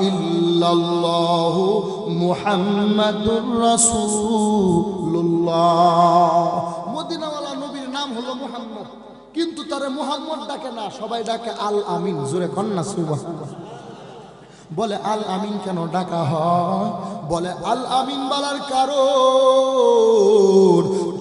ইল্লাল্লাহু মুহাম্মাদুর রাসূলুল্লাহ। মদিনাওয়ালা নবীর নাম হলো মুহাম্মদ, কিন্তু তারে মুহাম্মদ ডাকে না, সবাই ডাকে আল আমিন। জোরে কন্যা সুবহানাল্লাহ। বলে আল আমিন কেন ডাকা হয়? বলে আল আমিন বলার কারণ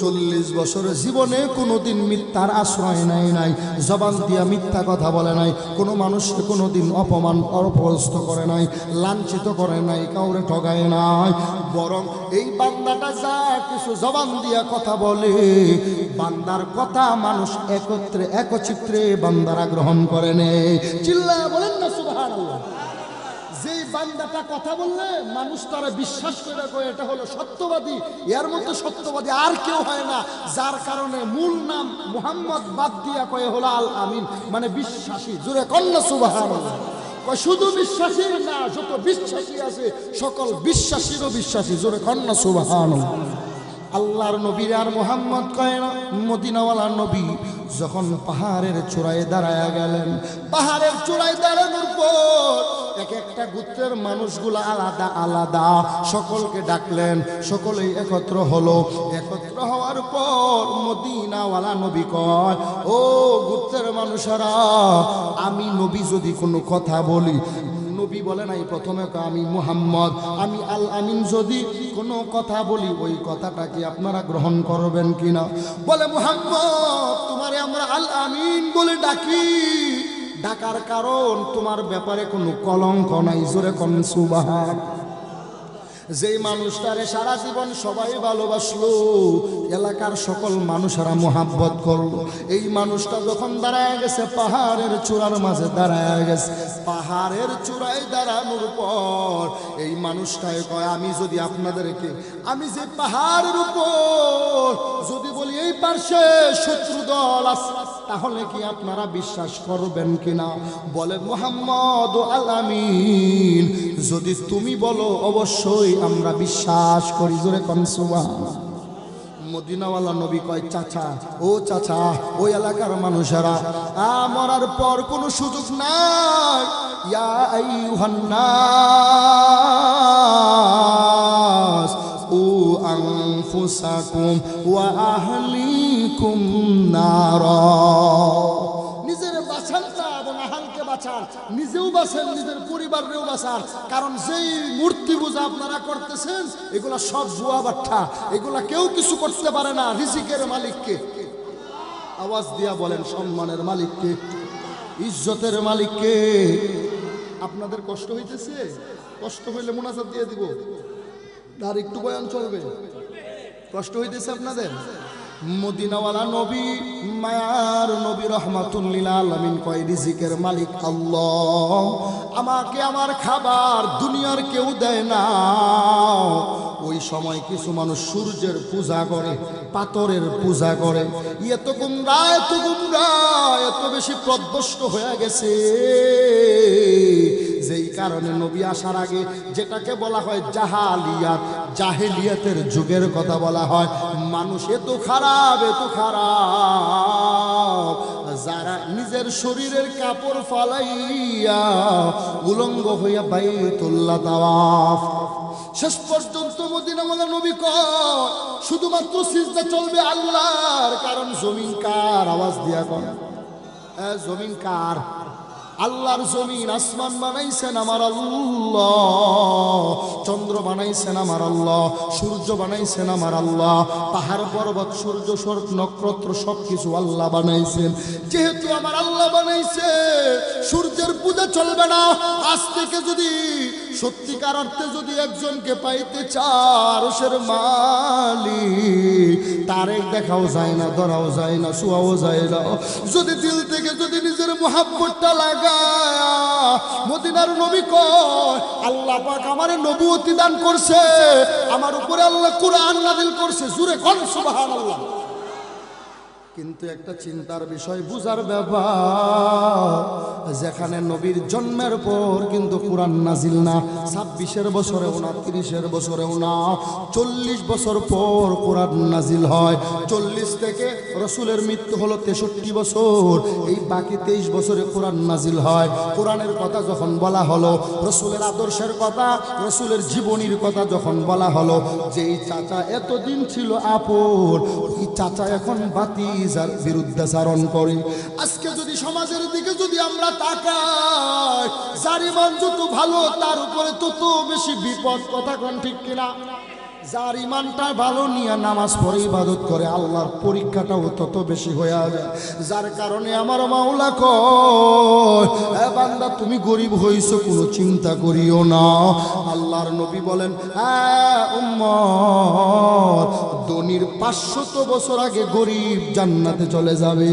40 বছর জীবনে কোনোদিন মিথ্যার আশ্রয় নাই, জবান দিয়া মিথ্যা কথা বলে নাই, কোনো মানুষকে কোনোদিন অপমান অপদস্থ করে নাই, লাঞ্ছিত করে নাই, কাউরে ঠগায় নাই। বরং এই বান্দাটা যা কিছু জবান দিয়া কথা বলে, বান্দার কথা মানুষ একত্রে একচিত্রে বান্দারা গ্রহণ করে নেয়। চিল্লায়া বলেন না সুবহানাল্লাহ। যেই বান্দাটা কথা বললে মানুষ তারা বিশ্বাস করে কয় এটা হলো সত্যবাদী, এর মতো সত্যবাদী আর কেউ হয় না, যার কারণে মূল নাম মুহাম্মদ বাদ দিয়া কয়ে হলো আল আমিন, মানে বিশ্বাসী। জোরে কন্যা সুবহানাল্লাহ। শুধু বিশ্বাসী না, যত বিশ্বাসী আছে সকল বিশ্বাসীরও বিশ্বাসী। জোরে কন্যা সুবহানাল্লাহ। আল্লাহর নবী আর মুহাম্মদ কয় না। মদিনাওয়ালা নবী যখন পাহাড়ের চূড়ায় দাঁড়ায়া গেলেন, পাহাড়ের চূড়ায় দাঁড়ানোর পর এক একটা গোত্রের মানুষগুলো আলাদা আলাদা, সকলকে ডাকলেন, সকলেই একত্র হলো। একত্র হওয়ার পর মদিনাওয়ালা নবী কয়, ও গোত্রের মানুষেরা, আমি নবী যদি কোনো কথা বলি, নবী বলে নাই প্রথমে আমি মুহাম্মদ, আমি আল আমিন যদি কোনো কথা বলি, ওই কথাটা কি আপনারা গ্রহণ করবেন কিনা? বলে মুহাম্মদ তোমারে আমরা আল আমিন বলে ডাকি, ডাকার কারণ তোমার ব্যাপারে কোনো কলঙ্ক নাই। জোরে কোন সুবহান। যেই মানুষটারে সারা জীবন সবাই ভালোবাসলো, এলাকার সকল মানুষেরা মোহাব্বত করলো, এই মানুষটা যখন দাঁড়ায় গেছে পাহাড়ের চূড়ার মাঝে দাঁড়ায় গেছে, পাহাড়ের চূড়ায় দাঁড়ানোর পর এই মানুষটাই কয়, আমি যদি আপনাদেরকে, আমি যে পাহাড়ের উপর যদি বলি এই পার্শ্বে শত্রু দল আছে, তাহলে কি আপনারা বিশ্বাস করবেন কিনা? বলে মুহাম্মদ আল আমিন, যদি তুমি বলো অবশ্যই আমরা বিশ্বাস করি। জোরে কোন সুবহানাল্লাহ। মদিনাওয়ালা নবী কয়, চাচা, ও চাচা, ওই এলাকার মানুষেরা, মরার পর কোনো সুযোগ নাই। ইয়া আইয়ুহান নাস ও আনফুসাকুম ওয়া আহলিকুম নারা। নিজের বাঁচান না এবং আহলকে বাঁচান, নিজেও বাঁচেন, নিজের পরিবারেও বাঁচান। কারণ যেই মূর্তি পূজা আপনারা করতেছেন এগুলা সব জুয়া বাট্টা, এগুলা কেউ কিছু করতে পারে না। রিজিকের মালিককে আওয়াজ দিয়া বলেন, সম্মানের মালিককে, ইজ্জতের মালিককে। আপনাদের কষ্ট হইতেছে? কষ্ট হইলে মুনাজাত দিয়ে দিব, আর একটু বয়ান চলবে। কষ্ট হইতেছে আপনাদের? মদিনাওয়ালা নবী, মায়ার নবী রহমাতুল লিল আলামিন কয়, রিজিকের মালিক আল্লাহ, আমাকে আমার খাবার দুনিয়ার কেউ দেয় না। ওই সময় কিছু মানুষ সূর্যের পূজা করে, পাথরের পূজা করে, এত গুমরা, এত গুমরা, এত বেশি পথভ্রষ্ট হয়ে গেছে, যেই কারণে নবী আসার আগে যেটাকে বলা হয় জাহালিয়াত, জাহেলিয়াতের যুগের কথা বলা হয়। মানুষ এত খারাপ, এত খারাপ, যারা নিজের শরীরের কাপড় ফালাইয়া উলঙ্গ হইয়া বাইতুল্লাহ তাওয়াফ। শেষ পর্যন্ত মদিনাওয়ালা নবী কয়, শুধুমাত্র সিজদা চলবে আল্লাহর, কারণ জমিন কার? আওয়াজ দিয়া কর, জমিন কার? আল্লাহর জমিন আসমান বানাইছেন আমার আল্লাহ, চন্দ্র বানাইছেন আমার আল্লাহ, সূর্য বানাইছেন আমার আল্লাহ, পাহাড় পর্বত সূর্য সূর্য নক্ষত্র সবকিছু আল্লাহ বানাইছেন। যেহেতু আমার আল্লাহ বানাইছে, সূর্যের পূজা চলবে না। আজ থেকে যদি সত্যিকার অর্থে যদি একজনকে পাইতে চার আরশের মালিক, তারেক দেখাও যায় না, ধরাও যায় না, শোয়াও যায় না। যদি দিল থেকে যদি নিজের মুহাব্বতটা লাগায়, মদিনার নবী কয় আল্লাহ পাক আমারে নবুয়তি দান করছে, আমার উপরে আল্লাহ কুরআন নাযিল করছে। জোরে কোন সুবহানাল্লাহ। কিন্তু একটা চিন্তার বিষয়, বুঝার ব্যাপার, যেখানে নবীর জন্মের পর কিন্তু কোরআন নাজিল না, 26 বছরেও না, 30 বছরেও না, 40 বছর পর কোরআন নাজিল হয়। 40 থেকে রসুলের মৃত্যু হলো 63 বছর, এই বাকি 23 বছরে কোরআন নাজিল হয়। কোরআনের কথা যখন বলা হলো, রসুলের আদর্শের কথা, রসুলের জীবনীর কথা যখন বলা হলো, যেই চাচা এতদিন ছিল আপন, ওই চাচা এখন বাতিজার বিরুদ্ধাচারণ করে। আজকে যদি সমাজের দিকে যদি আমরা তাকাই, যার ইমান যত ভালো তার উপরে তত বেশি বিপদ। কথা কোন ঠিক কিনা? যার ইমানটা ভালো নিয়ে নামাজ পড়ে ইবাদত করে, আল্লাহর পরীক্ষাটাও তত বেশি হয়ে যায়। যার কারণে আমার মাওলা কয়, এ বান্দা তুমি গরিব হইছো কোনো চিন্তা করিও না। আল্লাহর নবী বলেন, উম্মত, ধনীর 500 বছর আগে গরিব জান্নাতে চলে যাবে।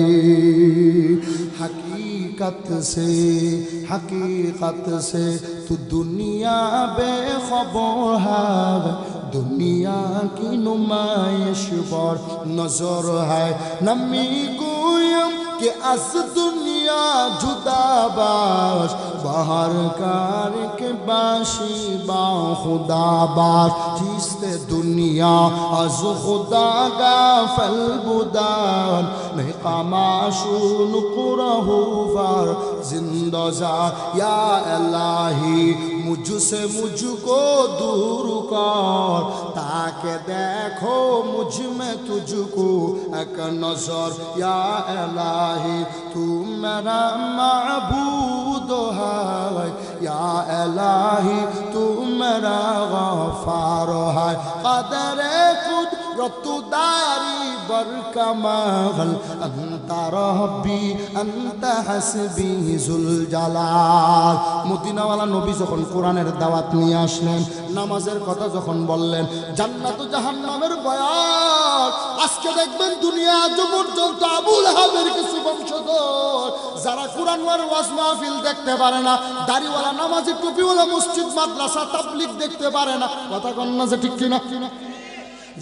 हकीकत से तू दुनिया बेखबर है, दुनिया की नुमाइश पर नजर है। नमी गोयम के अस दुनिया जुदा बाश, बाहर कार के बाशी बा खुदा बाश। जिससे दुनिया अज खुदा गाफल बुदान, नहीं कामाशुन कुरहु फार जिंदा जा। या इलाही मुझसे मुझको दूर कर, ताके देखो मुझ में तुझको एक नजर। या इलाही तू मेरा माबूद है, या इलाही तू मेरा गफार है। कदर खुद रतुदारी बर कमाल, अंता रब्बी अंता हसबी जुल জালাল। মদিনাওয়ালা নবী যখন কোরআনের দাওয়াত নিয়ে আসলেন, নামাজের কথা যখন বললেন, জান্নাত ও জাহান্নামের বয়ান, আজকে দেখবেন দুনিয়া আজ পর্যন্ত আবু লাহাবের কিছু বংশধর যারা কোরআন ওয়াজ মাহফিল দেখতে পারে না, দাড়িওয়ালা নামাজি টুপিওয়ালা মসজিদ মাদ্রাসা তাবলীগ দেখতে পারে না। কথা কন না যে ঠিক কিনা?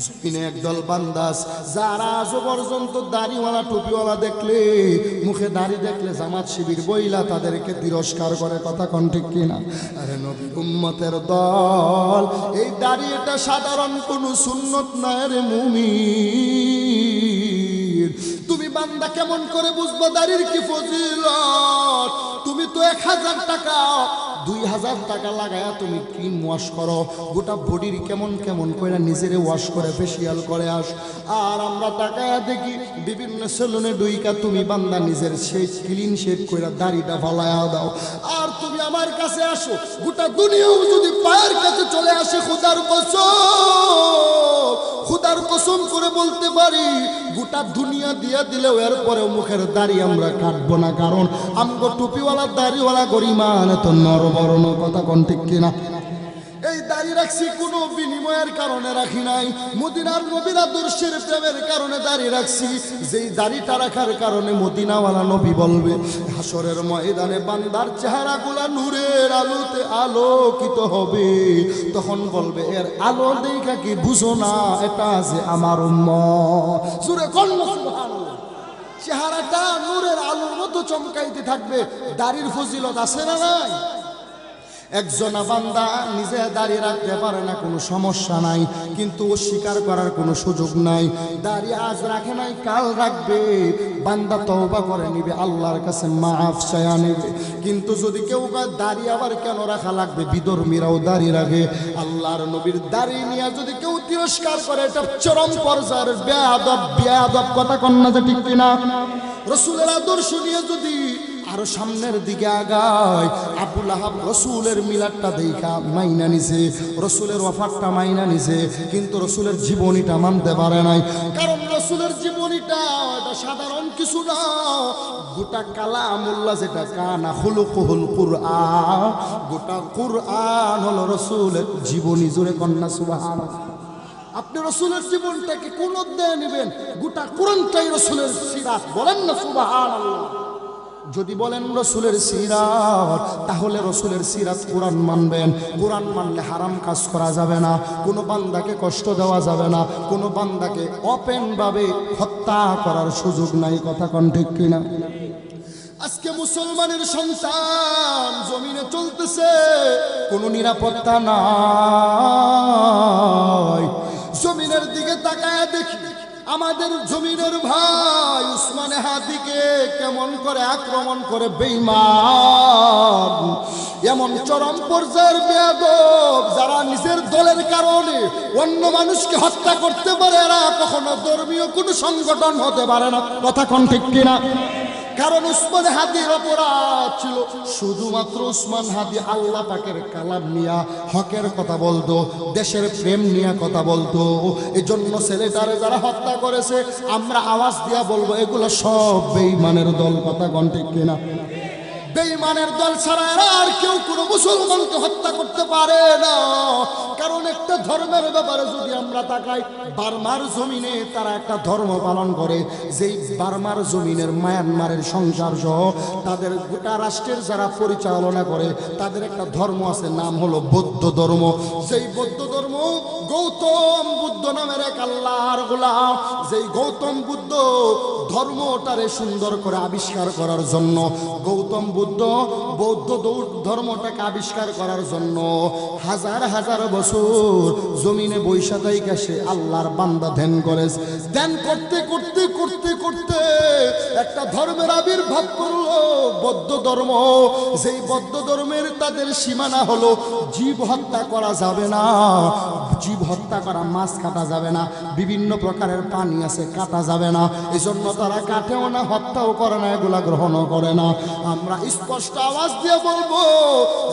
জমিনে একদল বান্দাস যারা আজ পর্যন্ত দাড়িওয়ালা টুপিওয়ালা দেখলে, মুখে দাড়ি দেখলে জামাত শিবির বইলা তাদেরকে তিরস্কার করে। কথা কোন ঠিক কিনা? আরে নবীর উম্মতের দল, এই দাড়ি এটা সাধারণ কোনো সুন্নত না রে মুমিন। তুমি বান্দা কেমন করে বুঝবো দাড়ির কি ফজিলত? তুমি তো 1000 টাকা 2000 টাকা লাগায়া তুমি ক্রিম ওয়াশ করো, গোটা বডির কেমন কেমন করে নিজেরে ওয়াশ করে ফেসিয়াল করে আস। আর আমরা টাকায়া দেখি বিভিন্ন সেলুনে ডুইকা তুমি বান্দা নিজের সেই ক্লিন শেভ করে দাড়িটা ফালায়া দাও। আর তুমি আমার কাছে আসো, গোটা দুনিয়াও যদি পায়ের কাছে চলে আসে, খুদার কসম করে বলতে পারি, গোটা দুনিয়া দিয়ে দিলেও এরপরেও মুখের দাড়ি আমরা কাটবো না। কারণ আমগো টুপিওয়ালা দাড়িওয়ালা গরিমান এত নরবরণ। কথা কোন ঠিক কিনা? এই দাড়ি রাখছি কোনো বিনিময়ের কারণে রাখি নাই, মদিনার নবীর আদর্শের প্রেমের কারণে দাড়ি রাখছি। যেই দাড়িটা রাখার কারণে মদিনাওয়ালা নবী বলবে, হাসরের ময়দানে বান্দার চেহারাগুলা নূরের আলোতে আলোকিত হবে। তখন বলবে, এর আলো দেখা কি বুঝো না এটা যে আমার উম্মত? সুরে কোন সুবহানাল্লাহ। চেহারাটা নূরের আলোর মতো চমকাইতে থাকবে। দাড়ির ফজিলত আছে না নাই? একজনা বান্দা নিজে দাঁড়িয়ে রাখতে পারে না, কোনো সমস্যা নাই, কিন্তু স্বীকার করার কোনো সুযোগ নাই। দাড়ি আজ রাখে নাই, কাল রাখবে। বান্দা তওবা করে নিবে, আল্লাহর কাছে মাফ চায়া নেবে। কিন্তু যদি কেউ দাড়ি আবার কেন রাখা লাগবে, বিধর্মীরাও দাড়ি রাখে। আল্লাহর নবীর দাড়ি নিয়ে যদি কেউ তিরস্কার করে, এটা চরম পর্যায়ের বেয়াদব। কথা কন্যা যে ঠিক কিনা? রসুলের আদর্শ নিয়ে যদি আরো সামনের দিকে আগায়, আবু লাহাব রসুলের মিলাদটা দেখা মাইনা নিছে, রসুলের ওয়াফাতটা মাইনা নিছে, কিন্তু রসুলের জীবনীটা মানতে পারে নাই। কারণ রসুলের জীবনীটা এটা সাধারণ কিছু না, গোটা কালামুল্লাহ, যেটা কানা খুলুকুল কুরআন, গোটা কুরআন হলো রসুলের জীবনী। জোরে কন্যা সুবহানাল্লাহ। আপনি রসুলের জীবনটাকে কোন অধ্যায়ে নেবেন? গোটা কোরআনটাই রসুলের সিরাত। বলেন না সুবহানাল্লাহ। যদি বলেন রসুলের সিরাত, তাহলে রসুলের সিরাত কোরআন মানবেন। কোরআন মানলে হারাম কাজ করা যাবে না, কোনো বান্দাকে কষ্ট দেওয়া যাবে না, কোনো বান্দাকে ওপেনভাবে হত্যা করার সুযোগ নাই। কথা কোন ঠিক কিনা? আজকে মুসলমানের সন্তান জমিনে চলতেছে, কোনো নিরাপত্তা নাই। জমিনের দিকে তাকায় দেখি আমাদের জমিনের ভাই উসমানে হাদিকে কেমন করে আক্রমণ করে বেঈমান। এমন চরম পর্যায়ের বেয়াদব যারা নিজের দলের কারণে অন্য মানুষকে হত্যা করতে পারে, এরা কখনো ধর্মীয় কোনো সংগঠন হতে পারে না। কথা কোন ঠিক কিনা? কারণ উসমান হাদির অপরাধ ছিল শুধুমাত্র উসমান হাদি আল্লাহ পাকের কালাম নিয়া হকের কথা বলতো, দেশের প্রেম নিয়ে কথা বলতো। এজন্য ছেলেটারে যারা হত্যা করেছে আমরা আওয়াজ দিয়া বলবো এগুলো সব বেঈমানের দল। কথা কোন ঠিক কিনা? বেঈমানের দল ছাড়া এরা আর কেউ কোনো মুসলমানকে হত্যা করতে পারে না। কারণ একটা ধর্মের ব্যাপারে যদি আমরা তাকাই, বার্মার জমিনে তারা একটা ধর্ম পালন করে, যেই বার্মার জমিনের মায়ানমারের সংসার সহ তাদের গোটা রাষ্ট্রের যারা পরিচালনা করে তাদের একটা ধর্ম আছে, নাম হলো বৌদ্ধ ধর্ম। সেই বৌদ্ধ ধর্ম গৌতম বুদ্ধ নামের এক আল্লাহর গোলাম, যেই গৌতম বুদ্ধ ধর্মটারে সুন্দর করে আবিষ্কার করার জন্য, গৌতম বুদ্ধ বৌদ্ধ ধর্মটাকে আবিষ্কার করার জন্য হাজার হাজার বছর জমিনে বৈশা থাইকা সে আল্লাহর বান্দা ধ্যান করে। ধ্যান করতে করতে করতে করতে একটা ধর্মের আবির্ভাব করলো বৌদ্ধ ধর্ম। সেই বৌদ্ধ ধর্মের তাদের সীমানা হলো জীব হত্যা করা যাবে না, জীব হত্যা করা, মাছ কাটা যাবে না, বিভিন্ন প্রকারের পানি আছে কাটা যাবে না। এই জন্য তারা কাটেও না, হত্যাও করে না, এগুলা গ্রহণও করে না। আমরা স্পষ্ট আওয়াজ দিয়ে বলবো,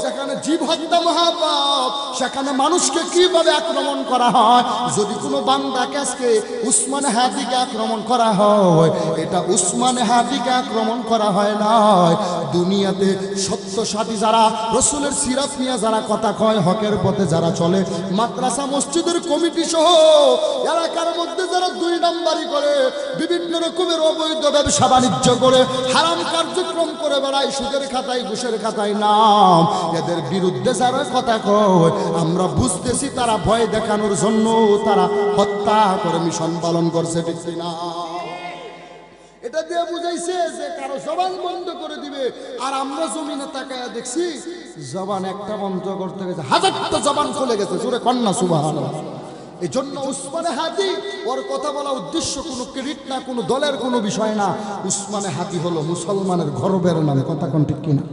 যেখানে জীব হত্যা মহাপাপ, সেখানে মানুষকে কিভাবে আক্রমণ করা হয়। যদি কোনো বান্দাকে আজকে উসমানে হাদিকে আক্রমণ করা হয়, এটা উসমানে হাদিকে আক্রমণ করা হয় না। দুনিয়াতে সত্যসাধী যারা রসুলের সিরাত নিয়ে যারা কথা কয়, হকের পথে যারা চলে, মাদ্রাসা মসজিদের কমিটি সহ এলাকার মধ্যে যারা দুই নাম্বারি করে, বিভিন্ন রকমের অবৈধ ব্যবসা বাণিজ্য করে, হারাম কার্যক্রম করে বেড়ায়, সুদের খাতায় ঘুষের খাতায় নাম, এদের বিরুদ্ধে যারা কথা কয় আমরা বুঝতেছি তারা ভয় দেখানোর জন্য তারা হত্যা করে মিশন পালন করছে। ঠিক না? এটা দিয়ে বুঝাইছে যে কারো জবান বন্ধ করে দিবে। আর আমরা জমিনে তাকায়া দেখছি জবান একটা বন্ধ করতে গেছে হাজারটা জবান খুলে গেছে। জোরে কন্যা সুবহানাল্লাহ। এই জন্য উসমানে হাদি ওর কথা বলা উদ্দেশ্য কোনো ক্রেডিট না, কোনো দলের কোনো বিষয় না। উসমানে হাদি হলো মুসলমানের গর্বের নাম। কথা কোন ঠিক কিনা?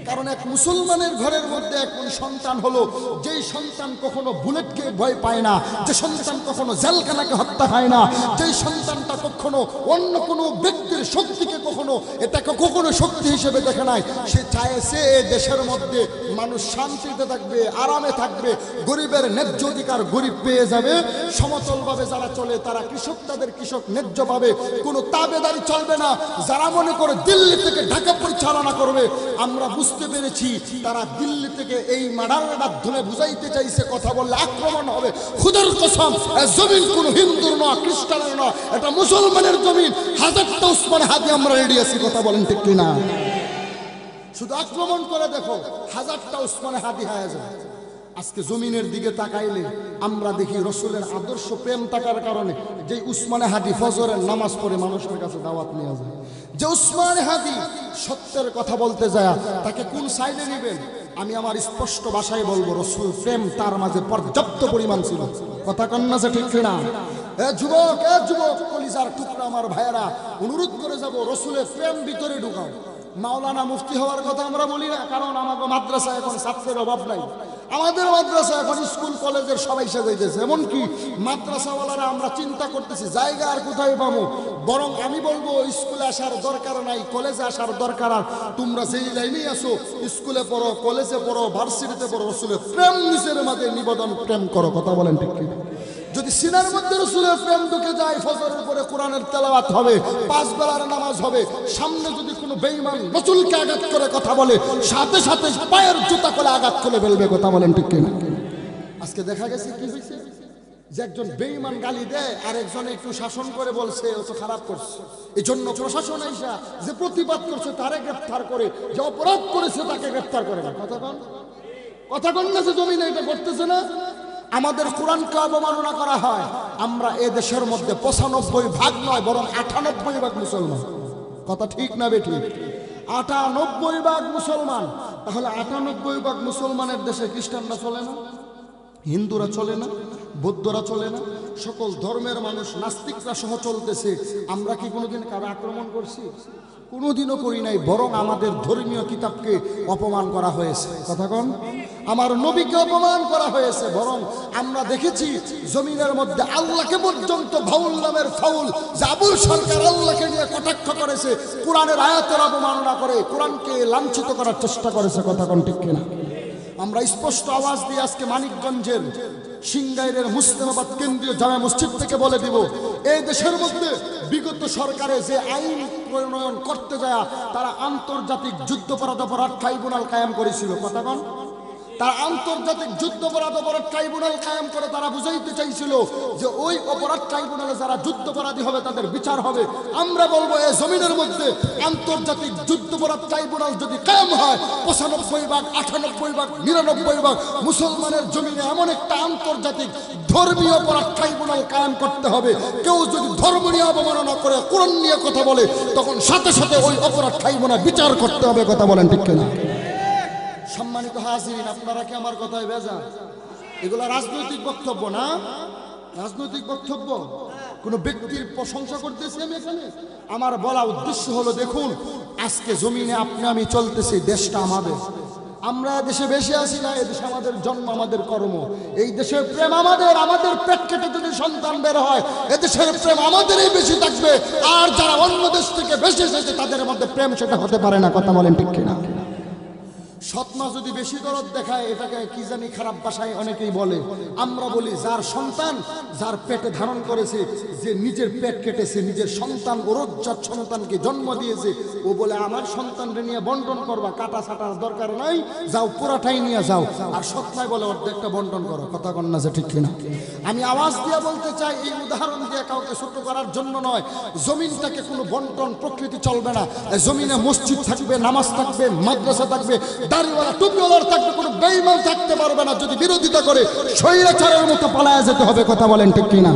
কারণ এক মুসলমানের ঘরের মধ্যে এক সন্তান হলো যেই সন্তান কখনো বুলেটকে ভয় পায় না, যে সন্তান কখনো জেলখানাকে হত্যা খায় না, যেই সন্তানটা কখনো অন্য কোনো ব্যক্তির শক্তিকে কখনো এটাকে কখনো শক্তি হিসেবে দেখে নাই। সে চাইছে এই দেশের মধ্যে মানুষ শান্তিতে থাকবে, আরামে থাকবে, গরিবের ন্যায্য অধিকার গরিব পেয়ে যাবে, সমতলভাবে যারা চলে তারা কৃষক তাদের কৃষক ন্যায্য পাবে, কোনো তাবেদারি চলবে না। যারা মনে করে দিল্লি থেকে ঢাকা পরিচালনা করবে, আমরা বুঝতে পেরেছি তারা দিল্লি থেকে এই মার্ডারের মাধ্যমে বুঝাইতে চাইছে কথা বললে আক্রমণ হবে। খুদার কসম, জমিন কোনো হিন্দুর না, খ্রিস্টানের না, এটা মুসলমানের জমিন। হাজারটা উসমানে হাদি আমরা রেডি আছি। কথা বলেন ঠিক কিনা? শুধু আক্রমণ করে দেখো, হাজারটা উসমানে হাদি হয়ে যায়। আজকে জমিনের দিকে তাকাইলে আমরা দেখি রসুলের আদর্শ প্রেম থাকার কারণে যে উসমানে হাদি ফজরের নামাজ পড়ে মানুষের কাছে দাওয়াত নিয়ে যায়, যে উসমানে হাদি সত্যের কথা বলতে যায়, তাকে কোন সাইডে নেবেন? আমি আমার স্পষ্ট ভাষায় বলবো, রসুল প্রেম তার মাঝে পর্যাপ্ত পরিমাণ ছিল। কথা কন্যা যে ঠিক না? যুবক, কলিজার টুকরা আমার ভাইয়েরা, অনুরোধ করে যাব, রসুলের প্রেম ভিতরে ঢুকাও। মাওলানা মুফতি হওয়ার কথা আমরা বলি না, কারণ আমাকে মাদ্রাসায় এখন ছাত্রের অভাব নাই। আমাদের মাদ্রাসা এখন স্কুল কলেজের সবাই সাজাইতেছে, এমনকি মাদ্রাসাওয়ালারা আমরা চিন্তা করতেছি জায়গা আর কোথায় পাবো। বরং আমি বলবো স্কুলে আসার দরকার নাই, কলেজে আসার দরকার। আর তোমরা যেই লাইনেই আসো, স্কুলে পড়ো, কলেজে পড়ো, ভার্সিটিতে পড়ো, রসুলের প্রেম নিচের মাঝে নিবেদন প্রেম করো। কথা বলেন ঠিক কি? যদি সিনার মধ্যে রসুলের প্রেম ঢুকে যায়, ফজরের পরে কোরআনের তেলাওয়াত হবে, 5 বেলার নামাজ হবে, সামনে যদি কোনো বেঈমান রসুলকে আঘাত করে কথা বলে, সাথে সাথে পায়ের জুতা করে আঘাত করে ফেলবে। কথা বলেন ঠিক কিনা? আজকে দেখা গেছে কি হয়েছে, যে একজন বেঈমান গালি দেয় আর একজনে একটু শাসন করে বলছে ও তো খারাপ করছে, এই জন্য প্রশাসন আইসা যে প্রতিবাদ করছে তারে গ্রেফতার করে, যে অপরাধ করেছে তাকে গ্রেফতার করে না। কথা কন না, যে জমিনে এটা করতেছে না। আমাদের কোরআনকে অবমাননা করা হয়। আমরা এ দেশের মধ্যে 95% নয় বরং 98% মুসলমান। কথা ঠিক না বেঠিক? 98% মুসলমান। তাহলে 98% মুসলমানের দেশে খ্রিস্টানরা চলে না, হিন্দুরা চলে না, বৌদ্ধরা চলে না, সকল ধর্মের মানুষ নাস্তিকরা সহ চলতেছে। আমরা কি কোনোদিন কারো আক্রমণ করছি? কোনোদিনও করি নাই, বরং আমাদের ধর্মীয় কিতাবকে অপমান করা হয়েছে। কথা কন, আমার নবীকে অপমান করা হয়েছে। বরং আমরা দেখেছি জমিনের মধ্যে আল্লাহকে পর্যন্ত ভাউল নামের ফাউল, যে আবুল সরকার আল্লাহকে নিয়ে কটাক্ষ করেছে, কোরআনের আয়াতের অবমাননা করে কোরআনকে লাঞ্ছিত করার চেষ্টা করেছে। কথা কন ঠিক কিনা? আমরা স্পষ্ট আওয়াজ দিয়ে আজকে মানিকগঞ্জের সিংগাইরের মুসলিমাবাদ কেন্দ্রীয় জামে মসজিদ থেকে বলে দিব, এই দেশের মধ্যে বিগত সরকারে যে আইন প্রণয়ন করতে যায় তারা আন্তর্জাতিক যুদ্ধাপরাধ ট্রাইব্যুনাল কায়েম করেছিল। কথা কন, তারা আন্তর্জাতিক যুদ্ধাপরাধ ট্রাইব্যুনাল কায়েম করে তারা বুঝাইতে চাইছিল যে ওই অপরাধ ট্রাইব্যুনালে যারা যুদ্ধাপরাধী হবে তাদের বিচার হবে। আমরা বলবো এই জমিনের মধ্যে আন্তর্জাতিক যুদ্ধাপরাধ ট্রাইব্যুনাল যদি কায়েম হয়, 95%, 98%, 99% মুসলমানের জমিনে এমন একটা আন্তর্জাতিক ধর্মীয় অপরাধ ট্রাইব্যুনাল কায়েম করতে হবে। কেউ যদি ধর্ম নিয়ে অবমাননা করে, কোরআন নিয়ে কথা বলে, তখন সাথে সাথে ওই অপরাধ ট্রাইব্যুনাল বিচার করতে হবে। কথা বলেন ঠিক কিনা? সম্মানিত হাজিরিন, আপনারা কি আমার কথায় বেজান? এগুলা রাজনৈতিক বক্তব্য না, রাজনৈতিক বক্তব্য। কোন ব্যক্তির প্রশংসা করতেছি আমি এখানে? আমার বলা উদ্দেশ্য হলো, দেখুন আজকে জমিনে আপনি আমি চলতেছি, দেশটা আমাদের। আমরা দেশে বেশি আছি না, এই দেশে আমাদের জন্ম, আমাদের কর্ম, এই দেশের প্রেম আমাদের। আমাদের পেট কেটে যদি সন্তান বের হয়, এদেশের প্রেম আমাদেরই বেশি থাকবে। আর যারা অন্য দেশ থেকে বেশি এসেছে তাদের মধ্যে প্রেম সেটা হতে পারে না। কথা বলেন ঠিক কিনা? সৎমা যদি বেশি দরদ দেখায়, এটাকে কি জানি খারাপ ভাষায় অনেকেই বলে। আমরা বলি যার সন্তান যার পেটে ধারণ করেছে, যে নিজের পেট কেটেছে, নিজের সন্তান ওরজ্জাত সন্তানকে জন্ম দিয়েছে, ও বলে আমার সন্তানকে নিয়ে বন্টন করবা, কাটা ছাটার দরকার নাই, যাও পুরাটাই নিয়ে যাও। আর সৎমায় বলে অর্ধেকটা বন্টন করো। কথা কন না, যে ঠিক কিনা? আমি আওয়াজ দিয়ে বলতে চাই, এই উদাহরণ দিয়ে কাউকে ছোট করার জন্য নয়। জমিনটাকে কোনো বন্টন প্রকৃতি চলবে না। জমিনে মসজিদ থাকবে, নামাজ থাকবে, মাদ্রাসা থাকবে, দাড়িওয়ালা টুপিওয়ালার থাকবে, কোনো বেঈমান থাকতে পারবে না। যদি বিরোধিতা করে স্বৈরাচারের মতো পালায়া যেতে হবে। কথা বলেন ঠিক কিনা?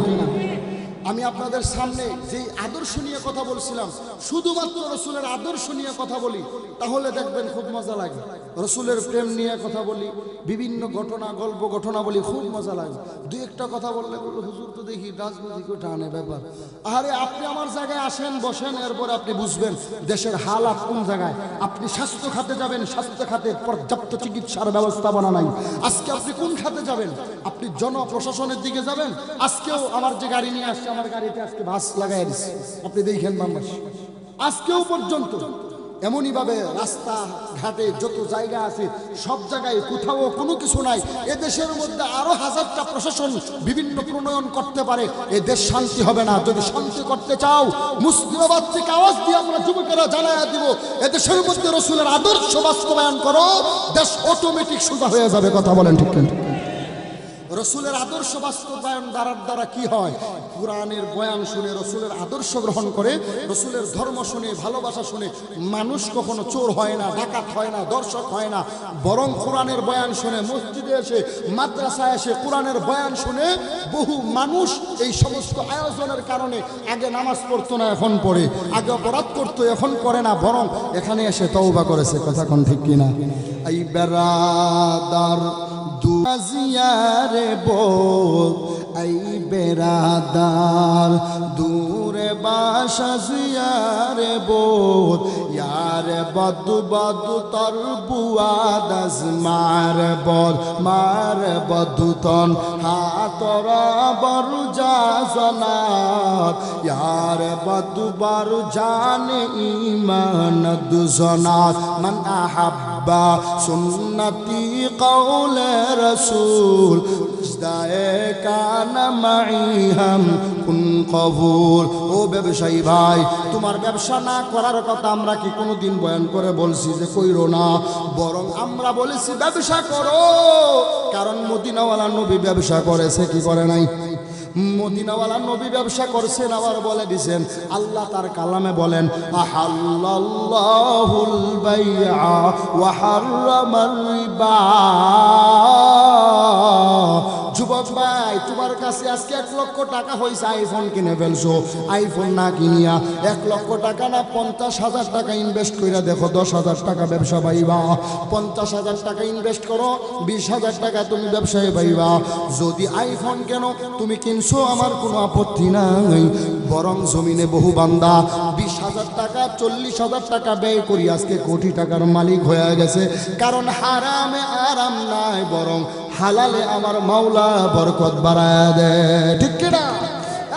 আমি আপনাদের সামনে যেই আদর্শ নিয়ে কথা বলছিলাম, শুধুমাত্র রসুলের আদর্শ নিয়ে কথা বলি, তাহলে দেখবেন খুব মজা লাগে। রসুলের প্রেম নিয়ে কথা বলি, বিভিন্ন ঘটনা গল্প ঘটনা বলি, খুব মজা লাগে। দুই একটা কথা বললে বললো হুজুর তো দেখি রাজনৈতিক টানে ব্যাপার। আরে আপনি আমার জায়গায় আসেন, বসেন, এরপরে আপনি বুঝবেন দেশের হালাত কোন জায়গায়। আপনি স্বাস্থ্য খাতে যাবেন, স্বাস্থ্য খাতে পর্যাপ্ত চিকিৎসার ব্যবস্থাপনা নাই। আজকে আপনি কোন খাতে যাবেন? আপনি জনপ্রশাসনের দিকে যাবেন। আজকেও আমার যে গাড়ি নিয়ে আসছে, আমার গাড়িতে আজকে বাস লাগাই দিচ্ছে, আপনি দেখেন বাংলাদেশ আজকেও পর্যন্ত এমনই ভাবে রাস্তা ঘাটে যত জায়গা আছে সব জায়গায় কোথাও কোনো কিছু নাই। এ দেশের মধ্যে আরো হাজারটা প্রশাসন বিভিন্ন প্রণয়ন করতে পারে, এ দেশ শান্তি হবে না। যদি শান্তি করতে চাও, মুসলিমাবাদ থেকে আওয়াজ দিয়ে আমরা যুবকেরা জানাইয়া দিব, এ দেশের মধ্যে রসুলের আদর্শ বাস্তবায়ন করো, দেশ অটোমেটিক সোজা হয়ে যাবে। কথা বলেন ঠিক কিনা? রসুলের আদর্শ বাস্তবায়ন দ্বারা কি হয়? কোরআনের বয়ান শুনে, রসুলের আদর্শ গ্রহণ করে, রসুলের ধর্ম শুনে, ভালোবাসা শুনে মানুষ কখনো চোর হয় না, ডাকাত হয় না, দর্শক হয় না। বরং কোরআনের বয়ান শুনে মসজিদে এসে, মাদ্রাসায় এসে কোরআনের বয়ান শুনে বহু মানুষ এই সমস্ত আয়োজনের কারণে আগে নামাজ পড়তো না, এখন পড়ে। আগে অপরাধ করতো, এখন করে না, বরং এখানে এসে তওবা করেছে। কথা কোন ঠিক কিনা? এই বেরাদার দুয়াজিয়ারে বল, এই বেরাদার দূরে বা সাজিয়ারে বোধ ইয়ারে বদু বদু তর বুয়াদাস মার বদুতন হাতরা বরু জাজনাত ইয়ারে বদু বরু জানে ইমান দুজনাত মান আহাব্বা সুন্নতি কওলে রাসূল দায়ে কানা মাইহাম কুন কবুল। ও ব্যবসায়ী ভাই, তোমার ব্যবসা না করার কথা আমরা কি কোনোদিন বয়ান করে বলছি যে কইরো না? বরং আমরা বলেছি ব্যবসা করো, কারণ মদিনাওয়ালা নবী ব্যবসা করেছে, কি করে নাই? মদিনাওয়ালা নবী ব্যবসা করছেন, আবার বলে দিছেন আল্লাহ তার কালামে বলেন আহাল্লাল্লাহুল বাইআ ওয়া হাররামার রিবা। যুবক ভাই, তোমার কাছে আজকে 1 লক্ষ টাকা হয়েছে, আইফোন কিনে ফেলছো। আইফোন না কিনিয়া 1 লক্ষ টাকা না 50,000 টাকা ইনভেস্ট করে দেখো 10,000 টাকা ব্যবসা পাইবা। 50,000 টাকা ইনভেস্ট করো, 20,000 টাকা তুমি ব্যবসায় পাইবা। যদি আইফোন কেন তুমি কিনছো, আমার কোনো আপত্তি নাই, বরং জমিনে বহু বান্দা 20,000 টাকা 40,000 টাকা ব্যয় করি আজকে কোটি টাকার মালিক হয়ে গেছে। কারণ হারামে আরাম নাই, বরং হালালে আমার মাওলা বরকত বাড়ায় দেয়, ঠিক কিনা?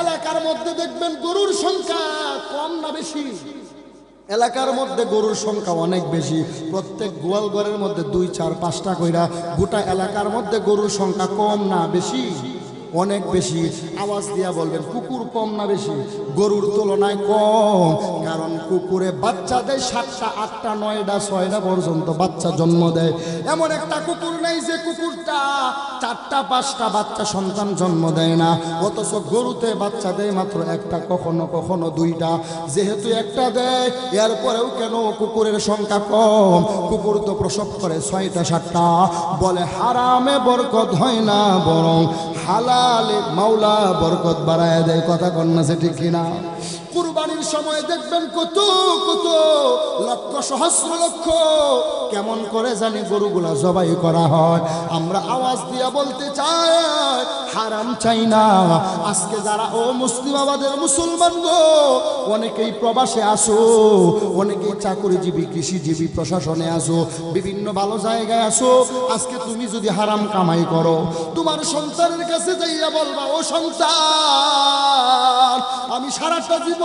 এলাকার মধ্যে দেখবেন গরুর সংখ্যা কম না বেশি? এলাকার মধ্যে গরুর সংখ্যা অনেক বেশি। প্রত্যেক গোয়াল ঘরের মধ্যে 2, 4, 5টা কইরা। গোটা এলাকার মধ্যে গরুর সংখ্যা কম না বেশি? অনেক বেশি। আওয়াজ দিয়া বলবেন কুকুর কম না বেশি? গরুর তুলনায় কম, কারণ কুকুরে বাচ্চা দেয় 7টা 8টা 9টা 6টা পর্যন্ত বাচ্চা জন্ম দেয়। এমন একটা কুকুর নাই যে কুকুরটা 4টা 5টা বাচ্চা সন্তান জন্ম দেয় না, অথচ গরুতে বাচ্চা দেয় মাত্র 1টা, কখনো কখনো 2টা। যেহেতু 1টা দেয়, এরপরেও কেন কুকুরের সংখ্যা কম? কুকুর তো প্রসব করে 6টা 7টা। বলে হারামে বরকত হয় না, বরং হালালে মাওলা বরকত বাড়ায় দেয়। কথা কন্যা সে ঠিক কিনা? কুরবানির সময় দেখবেন কত কত লক্ষ সহস্র লক্ষ কেমন করে জানি গরুগুলা জবাই করা হয়। আমরা আওয়াজ দিয়া বলতে চাই হারাম চাই না। আজকে যারা ও মুসলিমাবাদের মুসলমান গো, অনেকেই প্রবাসে আসো, অনেকেই চাকরিজীবী কৃষিজীবী প্রশাসনে আসো, বিভিন্ন ভালো জায়গায় আসো। আজকে তুমি যদি হারাম কামাই করো, তোমার সন্তানের কাছে যাইয়া বলবা ও সন্তান, আমি সারাটা জীবন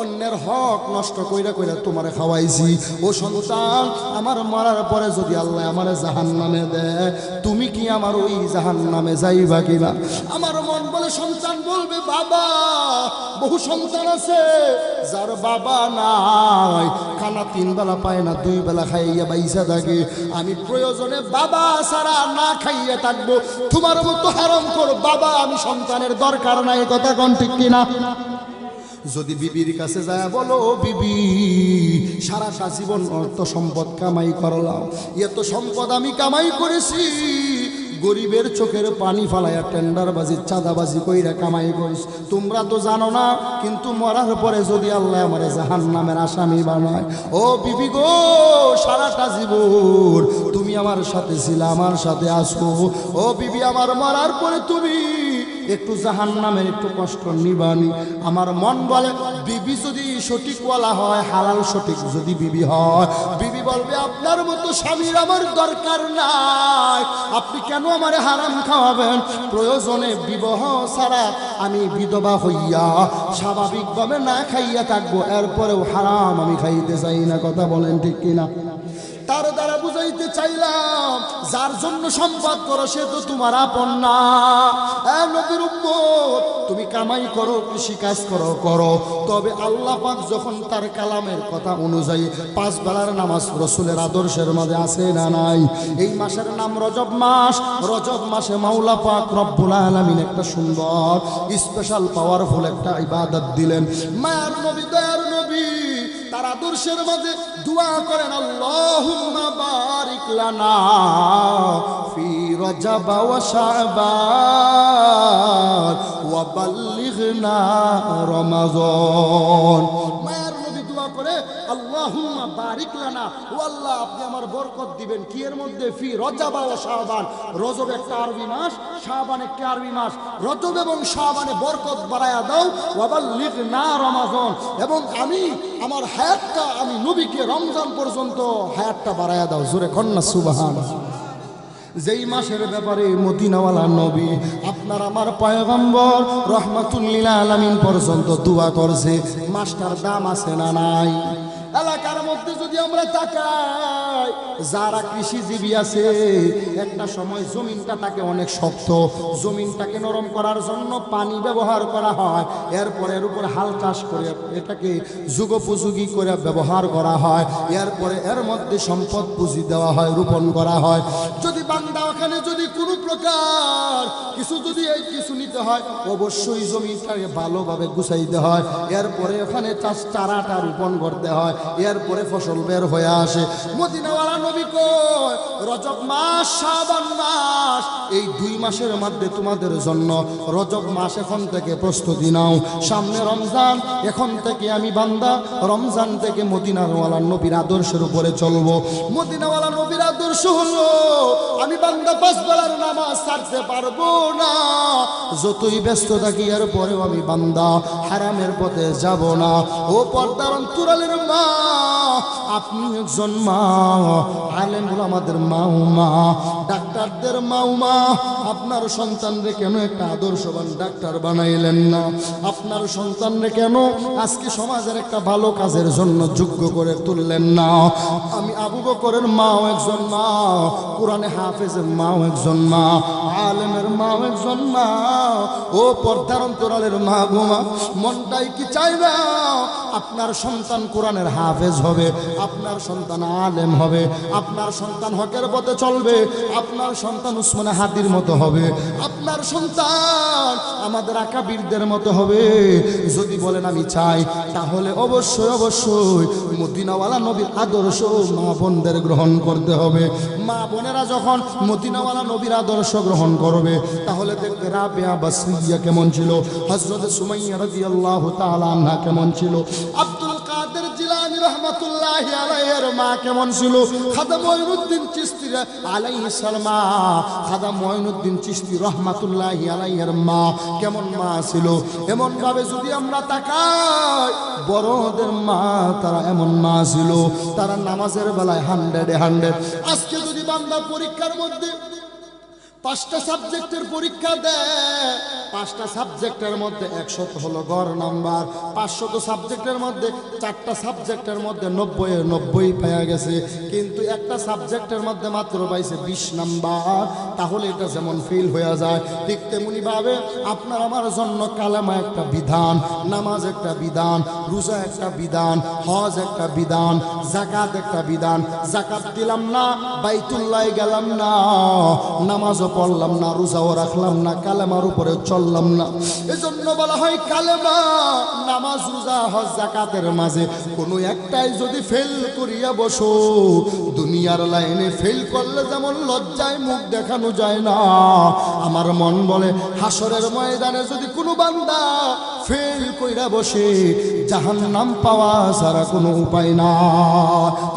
অন্যের হক নষ্ট কইরা কইরা তোমারে খাওয়াইছি। ও সন্তান, আমার মরার পরে যদি আল্লাহ আমারে জাহান্নামে দেয়, তুমি কি আমার ওই জাহান্নামে যাইবা কিনা? আমার মন বলে, সন্তান বলবে বাবা, বহু সন্তান আছে যার বাবা নাই, খানা 3 বেলা পায় না, 2 বেলা খাইয়া বাইসা থাকে। আমি প্রয়োজনে বাবা ছাড়া না খাইয়া থাকবো, তোমার মতো হারাম কর বাবা আমি সন্তানের দরকার নাই। কথা কোন ঠিক কিনা? যদি বিবির কাছে যায় বলো, বিবি সারাটা জীবন অর্থ সম্পদ কামাই করলাম, এত সম্পদ আমি কামাই করেছি, গরিবের চোখের পানি ফালাইয়া টেন্ডারবাজি চাঁদাবাজি কইরা কামাই করিস, তোমরা তো জানো না। কিন্তু মরার পরে যদি আল্লাহ আমার জাহান্নামের আসামি বানায়, ও বিবি গো, সারাটা জীবন তুমি আমার সাথে ছিলা, আমার সাথে আসো। ও বিবি, আমার মরার পরে তুমি একটু জাহান্নামের একটু কষ্ট নিবানি। আমার মন বলে, বিবি যদি সঠিক ওয়ালা হয়, হালাল সঠিক যদি বিবি হয়, বিবি বলবে আপনার মতো স্বামীর আমার দরকার নাই, আপনি কেন আমারে হারাম খাওয়াবেন? প্রয়োজনে বিবাহ ছাড়া আমি বিধবা হইয়া স্বাভাবিকভাবে না খাইয়া থাকবো, এরপরেও হারাম আমি খাইতে চাই না। কথা বলেন ঠিক কিনা? তার দ্বারা বুঝাইতে চাইলাম, যার জন্য সম্পদ করো সে তো তোমার আপন না। নবীর উম্মত, তুমি কামাই করো, কৃষি কাজ করো, তবে আল্লাহ পাক যখন তার কালামের কথা অনুযায়ী 5 বেলার নামাজ রাসূলের আদর্শের মাঝে আছে না নাই? এই মাসের নাম রজব মাস। রজব মাসে মাওলা পাক রব্বুল আলামিন একটা সুন্দর স্পেশাল পাওয়ারফুল একটা ইবাদত দিলেন। মায়ার নবী, দয়ার নবী তার আদর্শের মাঝে দোয়া করেন, আল্লাহুম্মা বারিক লানা ফি রজব ওয়া শাবান ওয়া বাল্লিগনা রমাযান। মায়ার নবী দোয়া করে, আল্লাহ আল্লাহুম্মা বারিক লানা, ও আল্লাহ আপনি আমার বরকত দিবেন কি এর মধ্যে, ফি রজব ও শাবান, রজব একটা আরবি মাস, শাবান একটা আরবি মাস, রজব এবং শাবানে বরকত বাড়ায়া দাও, ওয়া বাল্লিগনা রমাজান, এবং আমি আমার হায়াতটা আমি নবীকে রমজান পর্যন্ত হায়াতটা বাড়ায়া দাও। জোরে কন্না সুবহানাল্লাহ। যেই মাসের ব্যাপারে মদিনাওয়ালা নবী আপনার আমার পয়গম্বর রহমাতুল লিল আলামিন পর্যন্ত দোয়া করছে, মাসটার দাম আছে না নাই? এলাকার মধ্যে যদি আমরা তাকাই, যারা কৃষিজীবী আছে, একটা সময় জমিনটা তাকে অনেক শক্ত, জমিনটাকে নরম করার জন্য পানি ব্যবহার করা হয়, এরপরে এর উপর হাল চাষ করে এটাকে যুগোপযোগী করে ব্যবহার করা হয়, এরপরে এর মধ্যে সম্পদ পুঁজি দেওয়া হয়, রোপণ করা হয়। যদি বান্দা ওখানে যদি কোনো প্রকার কিছু যদি এই কিছু নিতে হয়, অবশ্যই জমিটাকে ভালোভাবে গুছাইতে হয়, এরপরে ওখানে চারাটা রোপণ করতে হয়, এরপরে ফসল বের হয়ে আসে। মদিনাওয়ালা নবী কয় রজব মাস শাবান মাস, এই দুই মাসের মধ্যে তোমাদের জন্য রজব মাস এখন থেকে প্রস্তুতি নাও, সামনে রমজান, এখন থেকে আমি বান্দা রমজান থেকে মদিনাওয়ালা নবীর আদর্শের উপরে চলবো। মদিনাওয়ালা নবীর আদর্শ হলো আমি বান্দা পাঁচ বেলার নামাজ ছাড়তে পারবো না, যতই ব্যস্ত থাকি এরপরেও আমি বান্দা হারামের পথে যাব না। ও পর্দার অন্তরালের মা, আপনি একজন মা, আলেম ওলামাদের মাও মা, ডাক্তারদের মাও মা, আপনার সন্তানরে কেন একটা আদর্শবান ডাক্তার বানাইলেন না? আপনার সন্তানরে কেন আজকে সমাজের একটা ভালো কাজের জন্য যোগ্য করে তুললেন না? আমি আবু বকরের মাও একজন মা, কোরআনে হাফেজের মাও একজন মা, আলেমের মাও একজন মা। ও পর্দার অন্তরালের মা গো মা, মনটাই কি চাই না আপনার সন্তান কোরআনের হাফেজ হবে, আপনার সন্তান আলেম হবে, আপনার সন্তান হকের পথে চলবে, আপনার সন্তান উসমানে হাদির মতো হবে, আপনার সন্তান আমাদের আকাবিরদের মতো হবে? যদি বলেন আমি চাই, তাহলে অবশ্যই অবশ্যই মদিনাওয়ালা নবীর আদর্শ মা বোনদের গ্রহণ করতে হবে। মা বোনেরা যখন মদিনাওয়ালা নবীর আদর্শ গ্রহণ করবে, তাহলে দেখবে রাবেয়া বাসরিয়া কেমন ছিল, হযরত সুমাইয়া রাদিয়াল্লাহু তাআলা আনহা কেমন ছিল, আব্দুল কাদের জিলানী রাহমাতুল্লাহি আলাইহির মা কেমন ছিল, খাজা মঈনুদ্দিন চিশতি আলাইহিস সালাম, খাজা মঈনুদ্দিন চিশতি রাহমাতুল্লাহি আলাইহির মা কেমন মা ছিল। এমন ভাবে যদি আমরা তাকাই, বড়দের মা তারা এমন মা ছিল, তারা নামাজের বেলায় 100 আজকে যদি বান্দা পরীক্ষার মধ্যে 5টা সাবজেক্টের পরীক্ষা দেয়, 5টা সাবজেক্টের মধ্যে 100 হলো গড় নাম্বার, 500 সাবজেক্টের মধ্যে 4টা সাবজেক্টের মধ্যে 90 পাওয়া গেছে, কিন্তু একটা সাবজেক্টের মধ্যে মাত্র পাইছে 20 নাম্বার, তাহলে এটা যেমন ফেল হয়ে যায়, ঠিক তেমনি ভাবে আপনার আমার জন্য কালেমা একটা বিধান, নামাজ একটা বিধান, রোজা একটা বিধান, হজ একটা বিধান, যাকাত একটা বিধান। যাকাত দিলাম না, বাইতুল্লাহ গেলাম না, নামাজও পড়লাম না, রোজাও রাখলাম না, কালেমার উপরে চললাম না। এজন্য বলা হয় কালেমা, নামাজ, রোজা, হজ, যাকাতের মাঝে কোনো একটাই যদি ফেল করিয়া বসো, দুনিয়ার লাইনে ফেল করলে যেমন লজ্জায় মুখ দেখানো যায় না, আমার মন বলে হাসরের ময়দানে যদি কোনো বান্দা ফেল কইরা বসে, জাহান্নাম পাওয়া ছাড়া কোনো উপায় না।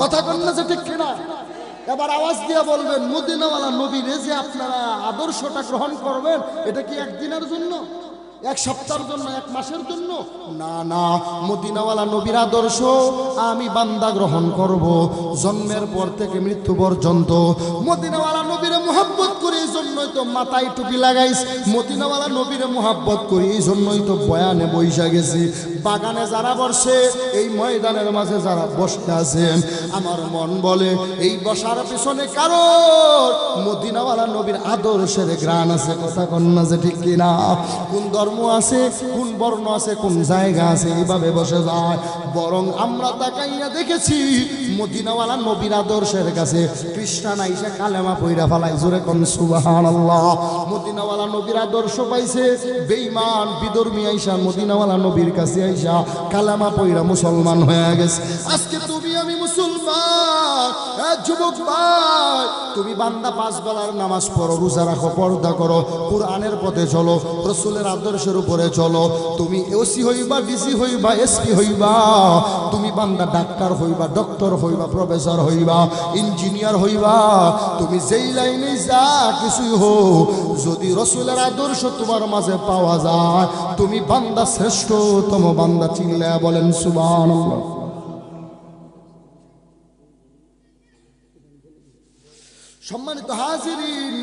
কথা কন না যে ঠিক কিনা? এবার আওয়াজ দিয়ে বলবেন, মদিনাওয়ালা নবীর যে আপনারা আদর্শটা গ্রহণ করবেন, এটা কি একদিনের জন্য, এক সপ্তাহের জন্য, এক মাসের জন্য? না না, মদিনাওয়ালা নবীর আদর্শ আমি বান্দা গ্রহণ করব জন্মের পর থেকে মৃত্যু পর্যন্ত। মদিনাওয়ালা নবীরে মুহাব্বত করি, এই জন্যই তো মাথায় টুপি লাগাইছি, মদিনাওয়ালা নবীরে মুহাব্বত করি, এই জন্যই তো বয়ানে বইসা গেছি। বাগানে যারা বসে, এই ময়দানের মাঝে যারা বসে আছেন, আমার মন বলে এই বসার পিছনে কারণ মদিনাওয়ালা নবীর আদর্শের গ্রাণ আছে। কথা কন্যা যে ঠিক কিনা? কোন ধর্ম আছে, কোন বর্ণ আছে, কোন জায়গা আছে, এইভাবে বসে যায়। বরং আমরা তাকাইয়া দেখেছি মদিনাওয়ালা নবীর আদর্শের কাছে খ্রিস্টান আইসা কালেমা পইরা ফালাই। জোরে কোন সুবহানাল্লাহ। মদিনাওয়ালা নবীর আদর্শ পাইছে বেঈমান বিধর্মী আইসা মদিনাওয়ালা নবীর কাছে আইসা কালেমা পইরা মুসলমান হয়ে গেছে। আজকে তুমি আমি মুসলমান, যুবক ভাই, তুমি বান্দা 5 বেলার নামাজ পড়ো, রোজা রাখো, পর্দা করো, কোরআনের পথে চলো, রাসূলের আদর্শ আদর্শের উপরে চলো। তুমি ওসি হইবা, ডিসি হইবা, এসপি হইবা, তুমি বান্দা ডাক্তার হইবা, ডক্টর হইবা, প্রফেসর হইবা, ইঞ্জিনিয়ার হইবা, তুমি যেই লাইনে যা কিছুই হোক, যদি রসুলের আদর্শ তোমার মাঝে পাওয়া যায়, তুমি বান্দা শ্রেষ্ঠতম বান্দা। চিল্লায়া বলেন সুবহানাল্লাহ। সম্মানিত হাজিরিন,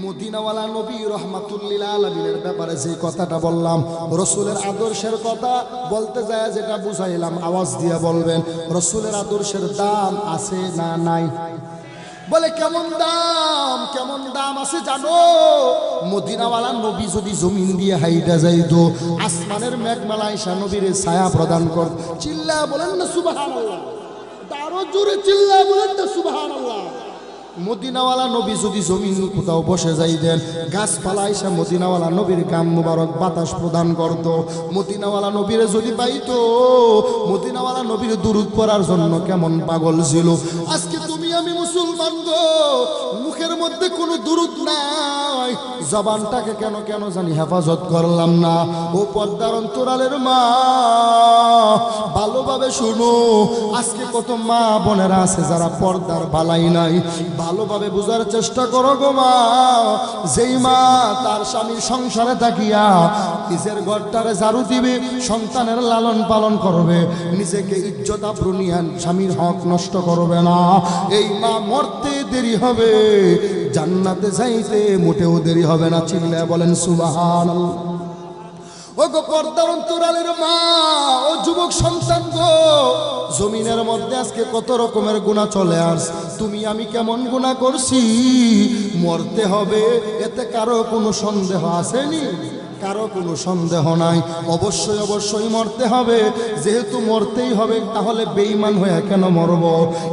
মদিনাওয়ালা নবী রাহমাতুল্লিল আলামিনের ব্যাপারে যে কথাটা বললাম, রসুলের আদর্শের কথা বলতে যায় যেটা বুঝাইলাম, আওয়াজ দিয়ে বলবেন রসুলের আদর্শের দাম আছে না নাই? বলে কেমন দাম, কেমন দাম আছে জানো? মদিনাওয়ালা নবী যদি জমিন দিয়ে হাইটা যাইতো, আসমানের মেঘমালা আয়েশা নবীর ছায়া প্রদান করত। চিল্লা বলেন না সুবহানাল্লাহ, আরো জোরে চিল্লা বলেন না সুবহানাল্লাহ। মদিনাওয়ালা নবী যদি জমিন কোথাও বসে যাইতেন, গাছপালা আইসা মদিনাওয়ালা নবীর গাম মুবারক বাতাস প্রদান করত। মদিনাওয়ালা নবীরে যদি পাইতো, মদিনাওয়ালা নবীর দুরূদ পড়ার জন্য কেমন পাগল ছিল। আজকে তুমি আমি মুসলমান গো, মুখের মধ্যে কোনো দুরূদ নাই, জবানটাকে কেন কেন জানি হেফাজত করলাম না। ও পর্দার অন্তরালের মা, ভালোভাবে শুনো, আজকে কত মা বোনেরা আছে যারা পর্দার বালাই নাই, ভালোভাবে বুঝার চেষ্টা করো গো মা। যেই মা তার স্বামীর সংসারে থাকিয়া নিজের ঘরটারে ঝাড়ু দিবে, সন্তানের লালন পালন করবে, নিজেকে ইজ্জত আবরুনিয়া স্বামীর হক নষ্ট করবে না, এই মা মরতে দেরি হবে, জান্নাতে যাইতে মোটেও দেরি হবে না। চিল্লায়া বলেন সুবহানাল্লাহ। ও গো পর্দার অন্তরালের মা, ও যুবক সন্তান গো, জমিনের মধ্যে আজকে কত রকমের গুনাহ চলে আস, তুমি আমি কেমন গুনাহ করছি, মরতে হবে, এতে কারো কোনো সন্দেহ আসেনি? কারো কোনো সন্দেহ নাই। অবশ্যই অবশ্যই মরতে হবে, যেহেতু মরতেই হবে, তাহলে বেঈমান হয়ে কেন মরব?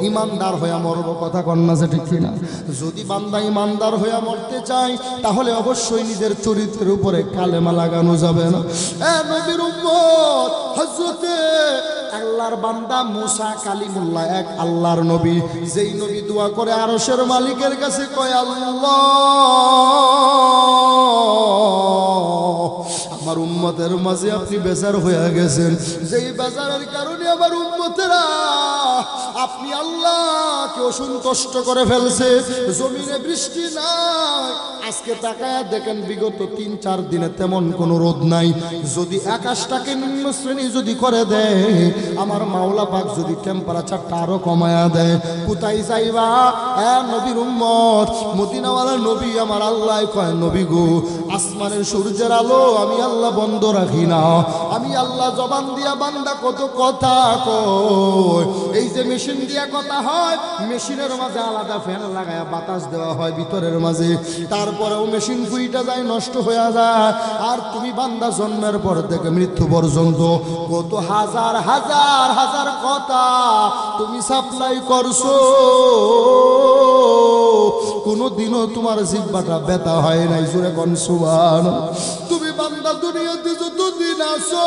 ইমানদার হয়ে মরব, কথা কন্যা যে ঠিক কিনা? যদি বান্দা ইমানদার হয়ে মরতে চাই, তাহলে অবশ্যই নিজের চরিত্রের উপরে কালেমা লাগানো যাবে না। নবীর উম্মত হযরতে আল্লাহর বান্দা মুসা কালিমুল্লাহ, এক আল্লাহর নবী, যেই নবী দোয়া করে আরশের মালিকের কাছে, কয় আল্লাহ আমার উম্মতের মাঝে আপনি বেজার হয়ে গেছেন, যেই বেজারের কারণে আমার উম্মতেরা আপনি আল্লাহকে অসন্তুষ্ট করে ফেলছে, জমিনে বৃষ্টি নাই। আজকে তাকায় দেখেন বিগত ৩-৪ দিনে তেমন কোনো রোদ নাই। যদি আকাশটাকে নিম্ন শ্রেণী যদি করে দেয়, আমার মাওলা পাক যদি টেম্পারেচারটা আরো কমায়া দেয়, কোথায় যাইবা নবীর উম্মত? মদিনাওয়ালা নবী আমার আল্লাহ কয়, নবী গো, আসমানের সূর্যের আলো আমি আল্লাহ বন্ধ রাখি না, আমি আল্লাহ জবান দিয়া বান্দা কত কথা কয়। এই যে মেশিন দিয়া কথা হয়, মেশিনের মাঝে আলাদা ফ্যান লাগায়া বাতাস দেওয়া হয় ভিতরের মাঝে, তারপরেও মেশিন ফুইটা যায়, নষ্ট হয়ে যায়। আর তুমি বান্দা জন্মের পর থেকে মৃত্যু পর্যন্ত কত হাজার হাজার হাজার কথা তুমি সাপ্লাই করছো, কোনদিনও তোমার জিহ্বাটা ব্যথা হয় নাই। জোরে কোন সুবহানাল্লাহ। তুমি বান্দা দুনিয়াতে যতদিন আছো,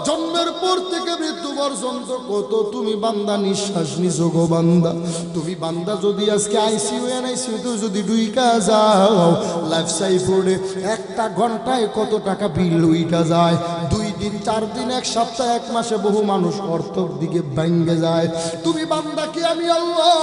জন্মের পর থেকে মৃত্যু পর্যন্ত কত তুমি বান্দা নিঃশ্বাস নিছো গো বান্দা। তুমি বান্দা যদি আজকে আইসিইউ এনআইসিইউতে যদি ডুইকা যাও, লাইফ সাপোর্টে একটা ঘন্টায় কত টাকা বিল উইটা যায়, 2 দিন 4 দিন 1 সপ্তাহ 1 মাসে বহু মানুষ অর্থর দিকে ভেঙে যায়। তুমি বান্দাকে আমি আল্লাহ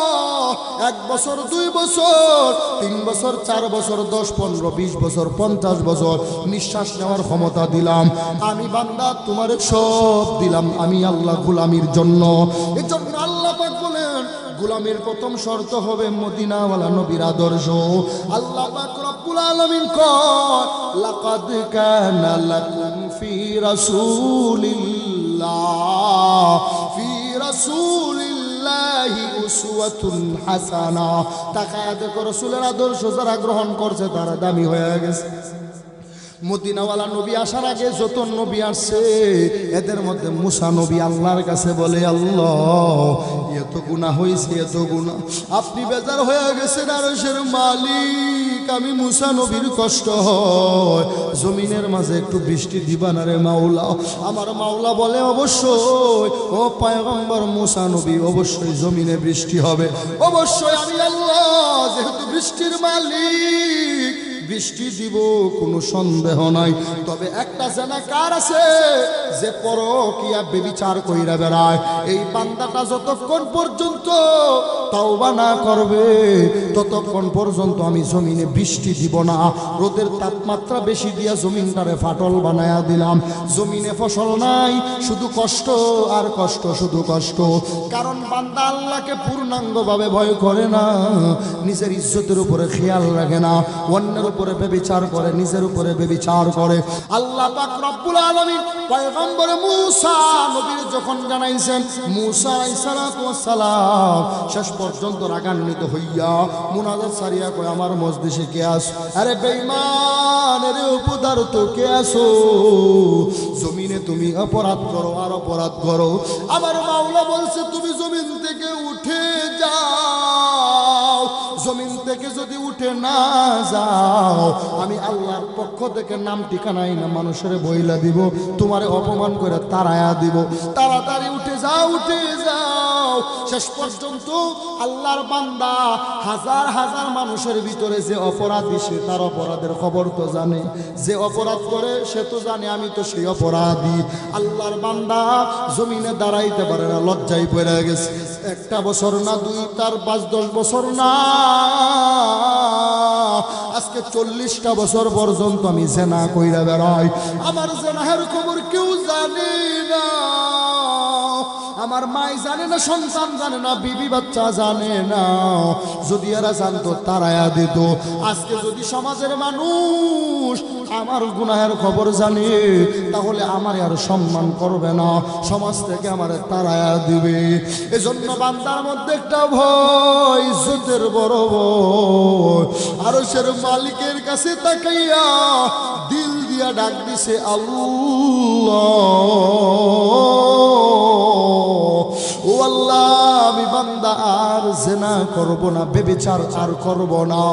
1 বছর 2 বছর 3 বছর 4 বছর 10 15 20 বছর 50 বছর নিঃশ্বাস নেওয়ার ক্ষমতা দিলাম, আমি বান্দা তোমার সব দিলাম আমি আল্লাহ গোলামির জন্য। এই জন্য আল্লাহ পাক বলেন, গোলামের প্রথম শর্ত হবে মদিনাওয়ালা নবীর আদর্শ। আল্লাহ পাক রব্বুল আলামিন কয়, লাকাদ কানা লাকুম ফি রাসূলিল্লাহি উসওয়াতুন হাসানা। তাকায়া দেখো, রাসূলের আদর্শ যারা গ্রহণ করছে তারা দামি হয়ে গেছে। মদিনাওয়ালা নবী আসার আগে যত নবী আসছে, এদের মধ্যে মুসা নবী আল্লাহর কাছে বলে, আল্লাহ এত গুনাহ হয়েছে, এত গুনাহ, আপনি বেজার হয়ে গেছেন আরশের মালিক, আমি মুসা নবীর কষ্ট হয়, জমিনের মাঝে একটু বৃষ্টি দিবা না রে মাওলা। আমার মাওলা বলে, অবশ্যই ও পয়গম্বর মুসা নবী, অবশ্যই জমিনে বৃষ্টি হবে, অবশ্যই আমি আল্লাহ যেহেতু বৃষ্টির মালিক, বৃষ্টি দিব, কোনো সন্দেহ নাই। তবে একটা জানাকার আছে যে পরকিয়া ব্যভিচার কইরা বেড়ায়, এই বান্দাটা যতক্ষণ পর্যন্ত তওবা না করবে ততক্ষণ পর্যন্ত আমি জমিনে বৃষ্টি দিব না। রোদের তাপমাত্রা বেশি দিয়া জমিনটারে ফাটল বানায়া দিলাম, জমিনে ফসল নাই, শুধু কষ্ট আর কষ্ট, শুধু কষ্ট। কারণ বান্দা আল্লাহকে পূর্ণাঙ্গভাবে ভয় করে না, নিজের ইজ্জতের উপরে খেয়াল রাখে না, অন্যের উপরে ব্যভিচার করে, নিজের উপরে ব্যভিচার করে। আল্লাহ পাক রব্বুল আলামিন পয়গম্বর মূসা নবীর যখন জানাইছেন, মূসা আলাইহিস সালাতু ওয়াস সালাম শেষ পর্যন্ত রাগান্বিত হইয়া মুনাজাত সারিয়া কয়, আমার মজলিসে কে আছো? আরে বেঈমান, আরে উপদারত কে আছো? জমিনে তুমি অপরাধ করো আর অপরাধ করো। আমার মাওলা বলছে তুমি জমিন থেকে উঠে যাও। জমিন থেকে যদি উঠে না যাও, আমি আল্লাহর পক্ষ থেকে নাম ঠিকানাই না মানুষের বইলা দিব, তোমারে অপমান করে তাড়ায়া দিব। তাড়াতাড়ি উঠে যাও, উঠে যাও। শেষ পর্যন্ত আল্লাহর বান্দা হাজার হাজার মানুষের ভিতরে যে অপরাধী, সে তার অপরাধের খবর তো জানে। যে অপরাধ করে সে তো জানে আমি তো সেই অপরাধী। আল্লাহর বান্দা জমিনে দাঁড়াইতে পারে না, লজ্জায় পড়ে গেছে। একটা বছর না, 2, 4, 5, 10 বছর না, আজকে 40টা বছর পর্যন্ত আমি জেনা কইরা বেড়াই। আমার জেনাহের খবর কেউ জানে না। আমার মাই জানে না, সন্তান জানে না, বিবি বাচ্চা জানে না। যদি এরা জানতো তারায়া দিত। আজকে যদি সমাজের মানুষ আমার গুনাহের খবর জানে, তাহলে আমার আর সম্মান করবে না, সমাজ থেকে আমার তারায়া দিবে। এজন্য বান্দার মধ্যে একটা ভয়, ইজ্জতের বড় ভয়। আরশের মালিকের কাছে তাকাইয়া দিল দিয়া ডাক দিছে, আল্লাহ, ও আল্লাহ, আমি বান্দা আর জেনা করব না, ব্যভিচার আর করব না।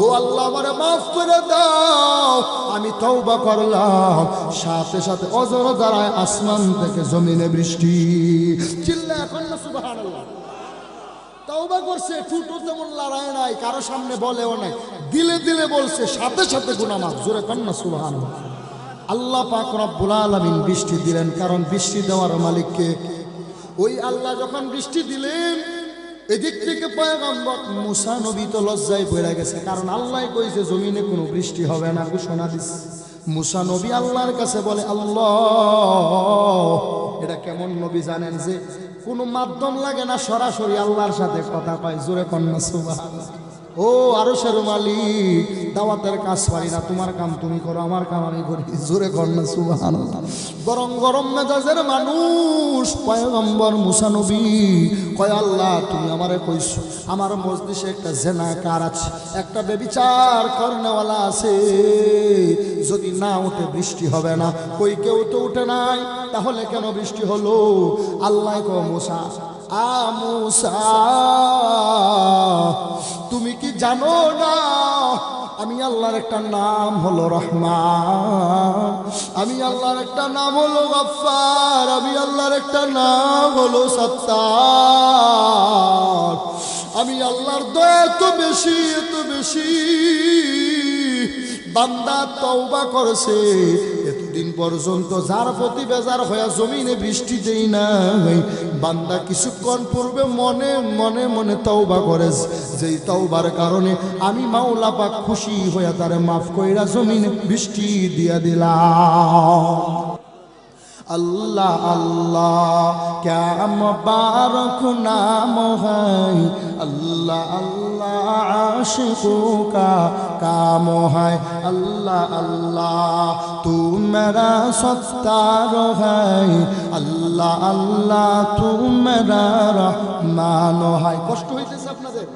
ও আল্লাহ, আমারে মাফ করে দাও, আমি তওবা করলাম। সাথে সাথে অজর দ্বারায় আসমান থেকে জমিনে বৃষ্টি। চিল্লায়া এখন না সুবহানাল্লাহ। তওবা করছে, ঠুটো তেমন লড়াই নাই, কারো সামনে বলেও নাই, দিলে দিলে বলছে, সাথে সাথে গুনাহ মাফ। জোরে কন না সুবহানাল্লাহ। আল্লাহ পাক রব্বুল আলামিন বৃষ্টি দিলেন, কারণ বৃষ্টি দেওয়ার মালিককে। ওই আল্লাহ যখন বৃষ্টি দিলেন, এদিক থেকে পয়গম্বর মুসা নবী তো লজ্জায় পড়ে গেছে, কারণ আল্লাহ কইছে জমিনে কোনো বৃষ্টি হবে না, ঘোষণা দিছে। মুসা নবী আল্লাহর কাছে বলে, আল্লাহ, এটা কেমন নবী জানেন যে কোনো মাধ্যম লাগে না, সরাসরি আল্লাহর সাথে কথা কয়। জোরে কন্যা সুবহানাল্লাহ। ও আরশের মালিক, দাওয়াতের কাজ পারি না, তোমার কাম তুমি করো, আমার কাম আমি করি। জোরে কন্যা সুবহানাল্লাহ। গরম গরম মেজাজের মানুষ পয়গম্বর মুসা নবী কয়, আল্লাহ তুমি আমারে কইছো আমার মজলিসে একটা জেনাকার আছে, একটা ব্যভিচার করনেওয়ালা আছে, যদি না উঠে বৃষ্টি হবে না। কই কেউ তো উঠে নাই, তাহলে কেন বৃষ্টি হলো? আল্লাহ কয়, মুসা, মুসা, তুমি কি জানো না আমি আল্লাহর একটা নাম হলো রহমান, আমি আল্লাহর একটা নাম হলো গফফার, আমি আল্লাহর একটা নাম হলো সত্তার। আমি আল্লাহর দয়া এত বেশি, এত বেশি, বান্দা তওবা করেছে এতদিন পর্যন্ত যার প্রতি বেজার হয়ে জমিনে বৃষ্টি দেই নাই, বান্দা কিছুক্ষণ পূর্বে মনে মনে মনে তওবা করেছে, যেই তওবার কারণে আমি মাওলা পাক খুশি হয়ে তারে মাফ কইরা জমিনে বৃষ্টি দিয়া দিলাম। अल्लाह अल्लाह क्या मुबारक नाम है, अल्लाह अल्लाह आशिकों का काम है, अल्लाह अल्लाह तू मेरा सत्तार है, अल्लाह अल्लाह तू मेरा रहमान है। কষ্ট হইতেছে আপনাদের?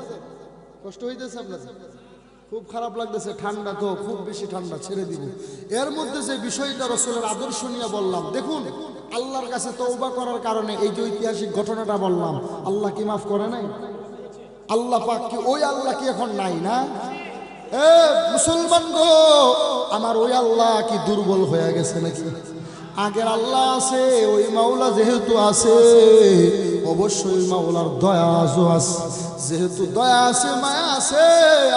কষ্ট হইতেছে আপনাদের? খুব খারাপ লাগতেছে, ঠান্ডা তো খুব বেশি ঠান্ডা, ছেড়ে দিব। এর মধ্যে যে বিষয়টা রাসূলের আদর্শ নিয়ে বললাম, দেখুন আল্লাহর কাছে তওবা করার কারণে এই যে ঐতিহাসিক ঘটনাটা বললাম, আল্লাহ কি মাফ করে নাই? আল্লাহ পাক কি ওই আল্লাহ কি এখন নাই? না এ মুসলমান গো, আমার ওই আল্লাহ কি দুর্বল হয়ে গেছে নাকি? আগের আল্লাহ আছে, ওই মাওলা যেহেতু আছে, অবশ্যই মাওলার দয়া আজও আছে। যেহেতু দয়া আছে, মায়া আছে,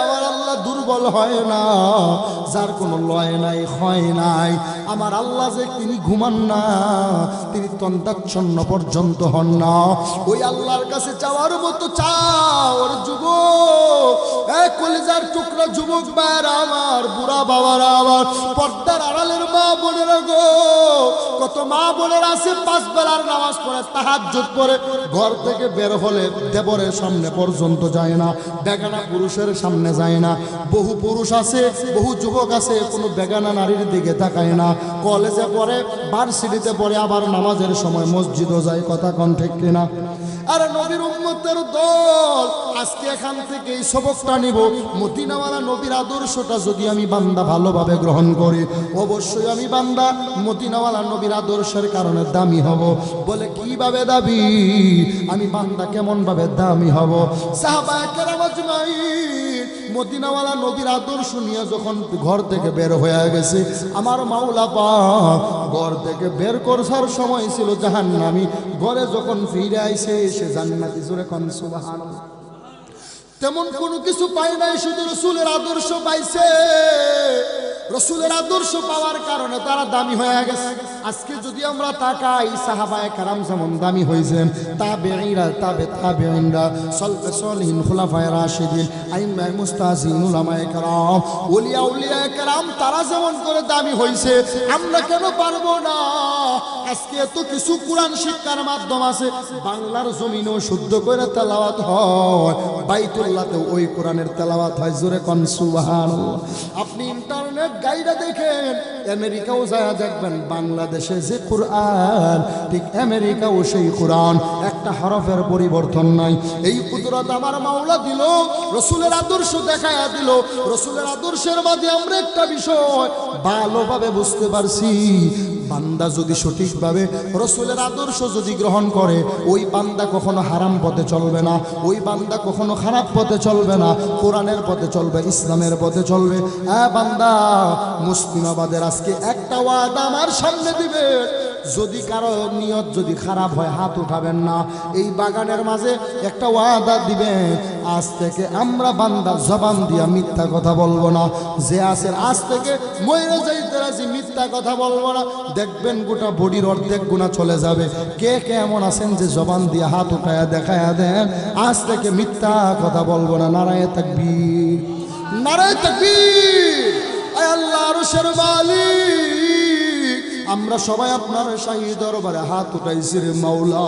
আমার আল্লাহ দুর্বল হয় না, যার কোনো লয় নাই, হয় নাই। আমার আল্লাহ যে তিনি ঘুমান না, তিনি তন্তাচ্ছন্ন পর্যন্ত হন না। ওই আল্লাহর কাছে চাওয়ার মতো চাও ওর যুবক, এক কলিজার টুকরা যুবক ভাইরা আমার, বুড়া বাবারা আমার, পর্দার আড়ালের মা বোনেরা গো, কত মা বোনের আছে 5 বেলার নামাজ পড়ে, তাহাজ্জুদ পড়ে, ঘর থেকে বের হলে দেবরের সামনে পর্যন্ত যায় না, বেগানা পুরুষের সামনে যায় না। বহু পুরুষ আছে, বহু যুবক আছে, কোনো বেগানা নারীর দিকে তাকায় না। কলেজে পড়ে, ভার্সিটিতে পড়ে, আবার নামাজের সময় মসজিদও যায়। কথা কোন ঠিক কিনা? আরে নবীর উম্মতের দল, আজকে এখান থেকে এই সবকটা নিব। মদিনাওয়ালা নবীর আদর্শটা যদি আমি বান্দা ভালোভাবে গ্রহণ করি, অবশ্যই আমি বান্দা মদিনাওয়ালা নবীর আদর্শের কারণে দামি হব। বলে কিভাবে দাবি? আমি বান্দা কেমন ভাবে দামি হব? সাহাবায়ে কেরাম আজমাইন মদিনাওয়ালা নবীর আদর্শ নিয়ে যখন ঘর থেকে বের হয়ে গেছে, আমার মাওলা পাক ঘর থেকে বের করার সময় ছিল জাহান্নামী, ঘরে যখন ফিরে আইছে সে জান্নাতি। জোরে কোন সুবহানাল্লাহ। তেমন কোনো কিছু পাই নাই, শুধু রসুলের আদর্শ পাইছে। রসুলের আদর্শ পাওয়ার কারণে তারা দামি হয়ে গেছে। আজকে যদি আমরা তাকাই, সাহাবায়ে কেরাম যেমন দামি হয়েছেন, তাবেঈরা, তাবেঈনরা, সালফে সালিহিন, খুলাফায়ে রাশিদিন, আইম্মায়ে মুস্তাহিদিন, উলামায়ে কেরাম, ওলিয়ায়ে কেরাম, তারা যেমন করে দামি হয়েছে, আমরা কেন পারবো না? আজকে এত কিছু কোরআন শিক্ষার মাধ্যম আছে, বাংলার জমিনও শুদ্ধ করে তেলাওয়াত হয়, বাইতুল্লাহতে ওই কোরআনের তেলাওয়াত হয়। জোরে কোন সুবহানাল্লাহ। আপনি ইন্টারনেট গাইডে দেখেন, আমেরিকাও যায় দেখবেন বাংলাদেশে যে কোরআন, ঠিক আমেরিকাও সেই কোরআন, একটা হরফের পরিবর্তন নাই। এই কুদরত আমার মাওলা দিল, রসুলের আদর্শ দেখায়া দিল। রসুলের আদর্শের মাঝে আমরা একটা বিষয় ভালোভাবে বুঝতে পারছি, বান্দা যদি সঠিকভাবে রসুলের আদর্শ যদি গ্রহণ করে, ওই বান্দা কখনো হারাম পথে চলবে না, ওই বান্দা কখনো খারাপ পথে চলবে না, কোরআনের পথে চলবে, ইসলামের পথে চলবে। হ্যাঁ বান্দা, মুসলিমাবাদের আজকে একটা ওয়াদা আমার সামনে দিবে, যদি কারো নিয়ত যদি খারাপ হয় হাত উঠাবেন না। এই বাগানের মাঝে একটা ওয়াদা দিবেন, আজ থেকে আমরা বান্দা জবান দিয়া মিথ্যা কথা বলবো না। যে আছেন আজ থেকে মইরা যাইতে রাজি, মিথ্যা কথা বলবো না। দেখবেন গোটা বডির অর্ধেক গুণা চলে যাবে। কে কে এমন আছেন যে জবান দিয়ে হাত উঠায়া দেখায়া দেন, আজ থেকে মিথ্যা কথা বলবো না? নারায়ে তাকবীর, নারায়ে তাকবীর। আয় আল্লাহ আরশের মালিক, আমরা সবাই আপনার শাহী দরবারে হাত উঠাইছি রে মাওলা।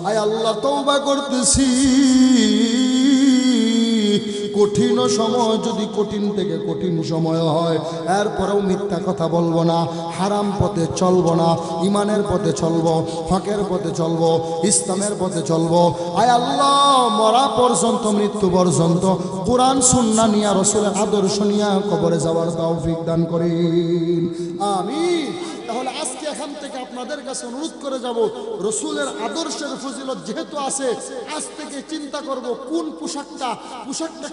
আয় আল্লাহ, তওবা করতেছি, কঠিন সময় যদি কঠিন থেকে কঠিন সময় হয়, এরপরেও মিথ্যা কথা বলবো না, হারাম পথে চলবো না, ইমানের পথে চলবো, হকের পথে চলবো, ইসলামের পথে চলবো। আয় আল্লাহ, মরা পর্যন্ত, মৃত্যু পর্যন্ত কোরআন সুন্নাহ নিয়া, রসুলের আদর্শ নিয়া কবরে যাওয়ার তৌফিক দান করিন, আমিন। তাহলে আজকে এখান থেকে আপনাদের কাছে অনুরোধ করে যাব, রসুলের আদর্শের ফজিলত যেহেতু আছে, আজ থেকে চিন্তা করব কোন পোশাকটা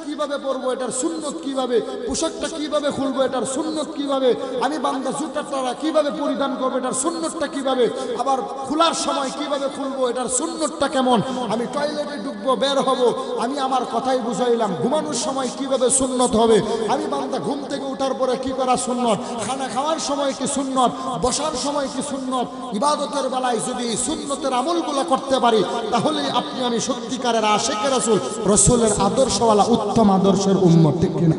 কিভাবে পরবো, এটার সুন্নত কিভাবে, পোশাকটা কিভাবে খুলবো, এটার সুন্নত কিভাবে, আমি বান্দা জুতাটা কিভাবে পরিধান করবো, এটার সুন্নতটা কিভাবে, আবার খোলার সময় কিভাবে খুলবো, এটার সুন্নতটা কেমন, আমি টয়লেটে ঢুকবো, বের হব, আমি আমার কথাই বুঝাইলাম। ঘুমানোর সময় কিভাবে সুন্নত হবে, আমি বান্দা ঘুম থেকে ওঠার পরে কি করা সুন্নত, খানা খাওয়ার সময় কি সুন্নত, বসার সময় কি সুন্নত, ইবাদতের বেলায় যদি সুন্নতের আমলগুলো করতে পারি, তাহলে আপনি আমি সত্যিকারের আশিকে রাসূল, রসুলের আদর্শওয়ালা উত্তম আদর্শের উম্মত, ঠিক কিনা?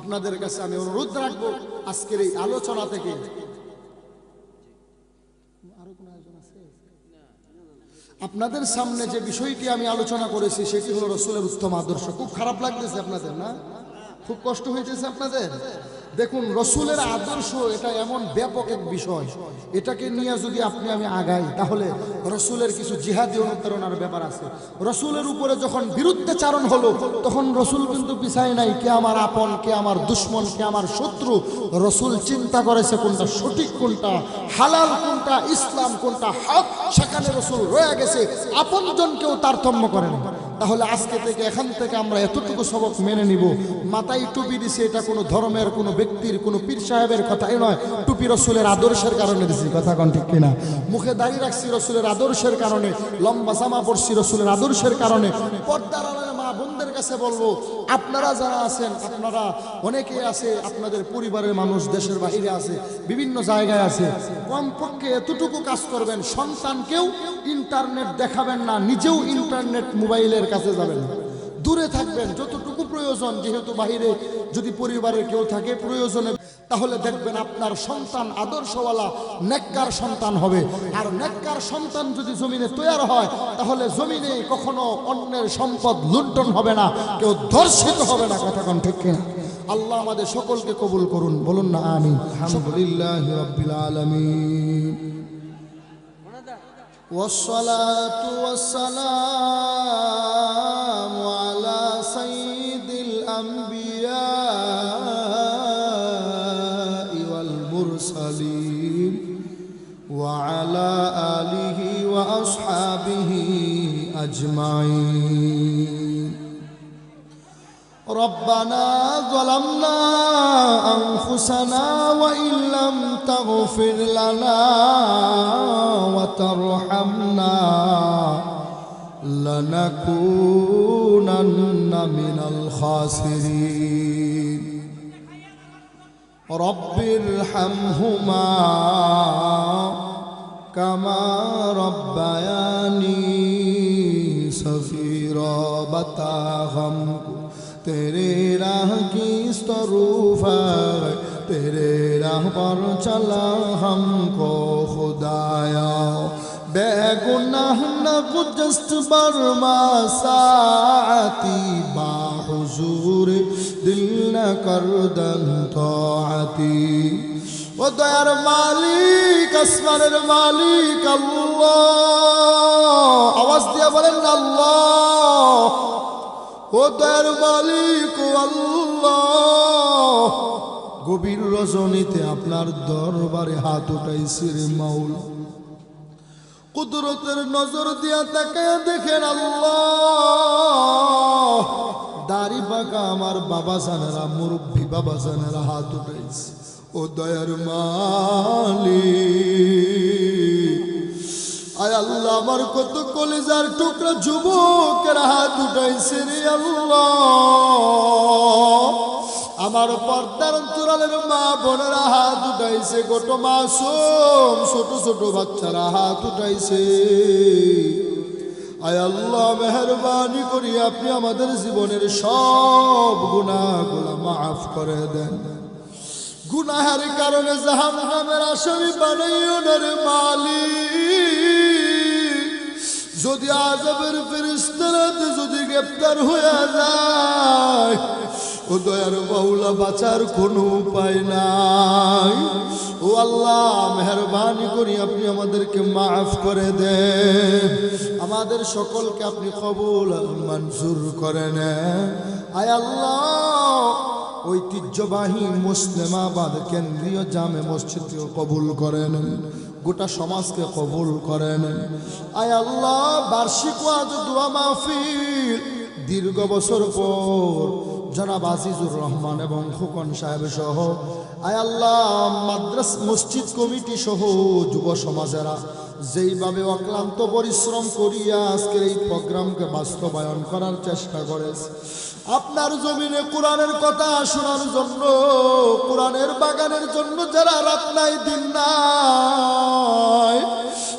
আপনাদের কাছে আমি অনুরোধ রাখবো, আজকের এই আলোচনা থেকে আপনাদের সামনে যে বিষয়টি আমি আলোচনা করেছি, সেটি হলো রসুলের উত্তম আদর্শ। খুব খারাপ লাগতেছে আপনাদের না? খুব কষ্ট হইতেছে আপনাদের? দেখুন, রসুলের আদর্শ এটা এমন ব্যাপক এক বিষয়, এটাকে নিয়ে যদি আপনি আমি আগাই, তাহলে রসুলের কিছু জিহাদি অনুপ্রেরণার ব্যাপার আছে। রসুলের উপরে যখন বিরুদ্ধাচারণ হলো, তখন রসুল কিন্তু পিছায় নাই, কে আমার আপন, কে আমার দুশ্মন, কে আমার শত্রু। রসুল চিন্তা করেছে কোনটা সঠিক, কোনটা হালাল, কোনটা ইসলাম, কোনটা হক, সেখানে রসুল রয়ে গেছে, আপনজনকেও তারতম্য করেন। তাহলে আজকে থেকে এখান থেকে আমরা এতটুকু সবক মেনে নিব, মাথায় টুপি দিছে এটা কোনো ধর্মের, কোনো ব্যক্তির, কোনো পীর সাহেবের কথাই নয়, টুপি রসুলের আদর্শের কারণে দিছি, কথা কোন ঠিক কিনা? মুখে দাঁড়িয়ে রাখছি রসুলের আদর্শের কারণে, লম্বা জামা পরছি রসুলের আদর্শের কারণে। পর্দার আড়ালে মা বোনদের কাছে বলবো, আপনারা যারা আছেন, আপনারা অনেকে আছে, আপনাদের পরিবারের মানুষ দেশের বাইরে আছে, বিভিন্ন জায়গায় আছে, কমপক্ষে এতটুকু কাজ করবেন, সন্তানকেও ইন্টারনেট দেখাবেন না, নিজেও ইন্টারনেট মোবাইলের কাছে যাবেন না, দূরে থাকবেন যতটুকু প্রয়োজন। যেহেতু বাইরে যদি পরিবারের কেউ থাকে প্রয়োজনে, তাহলে দেখবেন আপনার সন্তান আদর্শওয়ালা নেককার সন্তান হবে। আর নেককার সন্তান যদি জমিনে তৈরি হয়, তাহলে জমিনে কখনো অন্যের সম্পদ লুণ্ঠন হবে না, কেউ ধর্ষিত হবে না, কথা কোন ঠিক কিনা? আল্লাহ আমাদের সকলকে কবুল করুন, বলুন না আমিন। আলহামদুলিল্লাহি রাব্বিল আলামিন, والصلاة والسلام على سيد الأنبياء والمرسلين وعلى آله وأصحابه أجمعين. ربنا ظلمنا أنفسنا وإن لم تغفر لنا وترحمنا لنكونن من الخاسرين. رب ارحمهما كما ربياني صغيرا. बता हमको तेरे राह की स्तरूफ है, तेरे राह पर चला हमको खुदाया. बेगुनाह न गुजस्त बरमा साती, बाहुजूर दिल न करदन ताअती. ও দয়ার মালিক, আসমানের মালিক আল্লাহ, আওয়াজ দিয়ে বলেন আল্লাহ। ও দয়ার মালিক আল্লাহ, গভীর রজনীতে আপনার দরবারে হাত উঠাইছি রে মাওলা, কুদরতের নজর দিয়া তাকায় দেখেন আল্লাহ, দাড়ি পাকা আমার বাবা জানেরা, মুরব্বী বাবা জানেরা হাত উঠাইছি। ও দয়ার মালিক, আয় আল্লাহ, আমার কত কলিজার টুকরা যুবকের হাত উঠাইছে রে আল্লাহ, আমার পর্দার অন্তরালের মা বোনেরা হাত উঠাইছে, কত মাসুম ছোট ছোট বাচ্চারা হাত উঠাইছে। আয় আল্লাহ, মেহেরবানি করি আপনি আমাদের জীবনের সব গুনাহগুলো মাফ করে দেন। গুনাহের কারণে জাহান্নামের আসামি বানাইও না রে মালিক। যদি আযাবের ফেরেশতারা যদি গ্রেফতার হয়ে যায়, ও দয়ার মাওলা, বাঁচার কোনো উপায় নাই। ও আল্লাহ, মেহেরবানি করি আপনি আমাদেরকে মাফ করে দেন, আমাদের সকলকে আপনি কবুল মঞ্জুর করে নেন। আয় আল্লাহ, ঐতিহ্যবাহী মুসলিমাবাদ কেন্দ্রীয় জামে মসজিদকে কবুল করেন, গোটা সমাজকে কবুল করেন। আয় আল্লাহ, বার্ষিক ওয়াজ দোয়া মাহফিল দীর্ঘ বছর পর জনাব আজিজুর রহমান এবং খোকন সাহেব সহ, আয় আল্লাহ, মাদ্রাস মসজিদ কমিটি সহ যুব সমাজেরা যেইভাবে অক্লান্ত পরিশ্রম করিয়া আজকের এই প্রোগ্রামকে বাস্তবায়ন করার চেষ্টা করেছে, আপনার জমিনে কোরআনের কথা শোনার জন্য, কোরআনের বাগানের জন্য যারা রাত নাই দিন নাই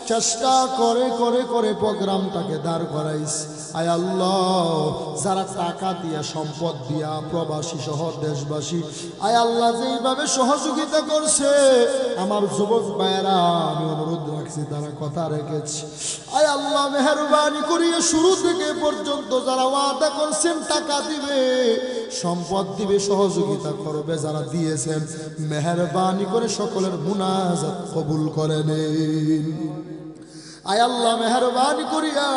চেষ্টা করে করে করে প্রোগ্রামটাকে দাঁড় করাইছে, আয় আল্লাহ, যারা টাকা দিয়া, সম্পদ দিয়া, প্রবাসী সহ দেশবাসী, আয় আল্লাহ, যেইভাবে সহযোগিতা করছে আমার যুবক ভাইয়েরা, আমি অনুরোধ রাখছি তারা কথা রেখেছে। আয় আল্লাহ, মেহেরবানি করিয়ে শুরু থেকে পর্যন্ত যারা ওয়াদা করছেন টাকা দিবে, সম্পদ দিবে, সহযোগিতা করবে, যারা দিয়েছেন, মেহেরবানি করে সকলের মুনাজাত কবুল করে নিন। আয় আল্লাহ, মেহেরবানি করিয়া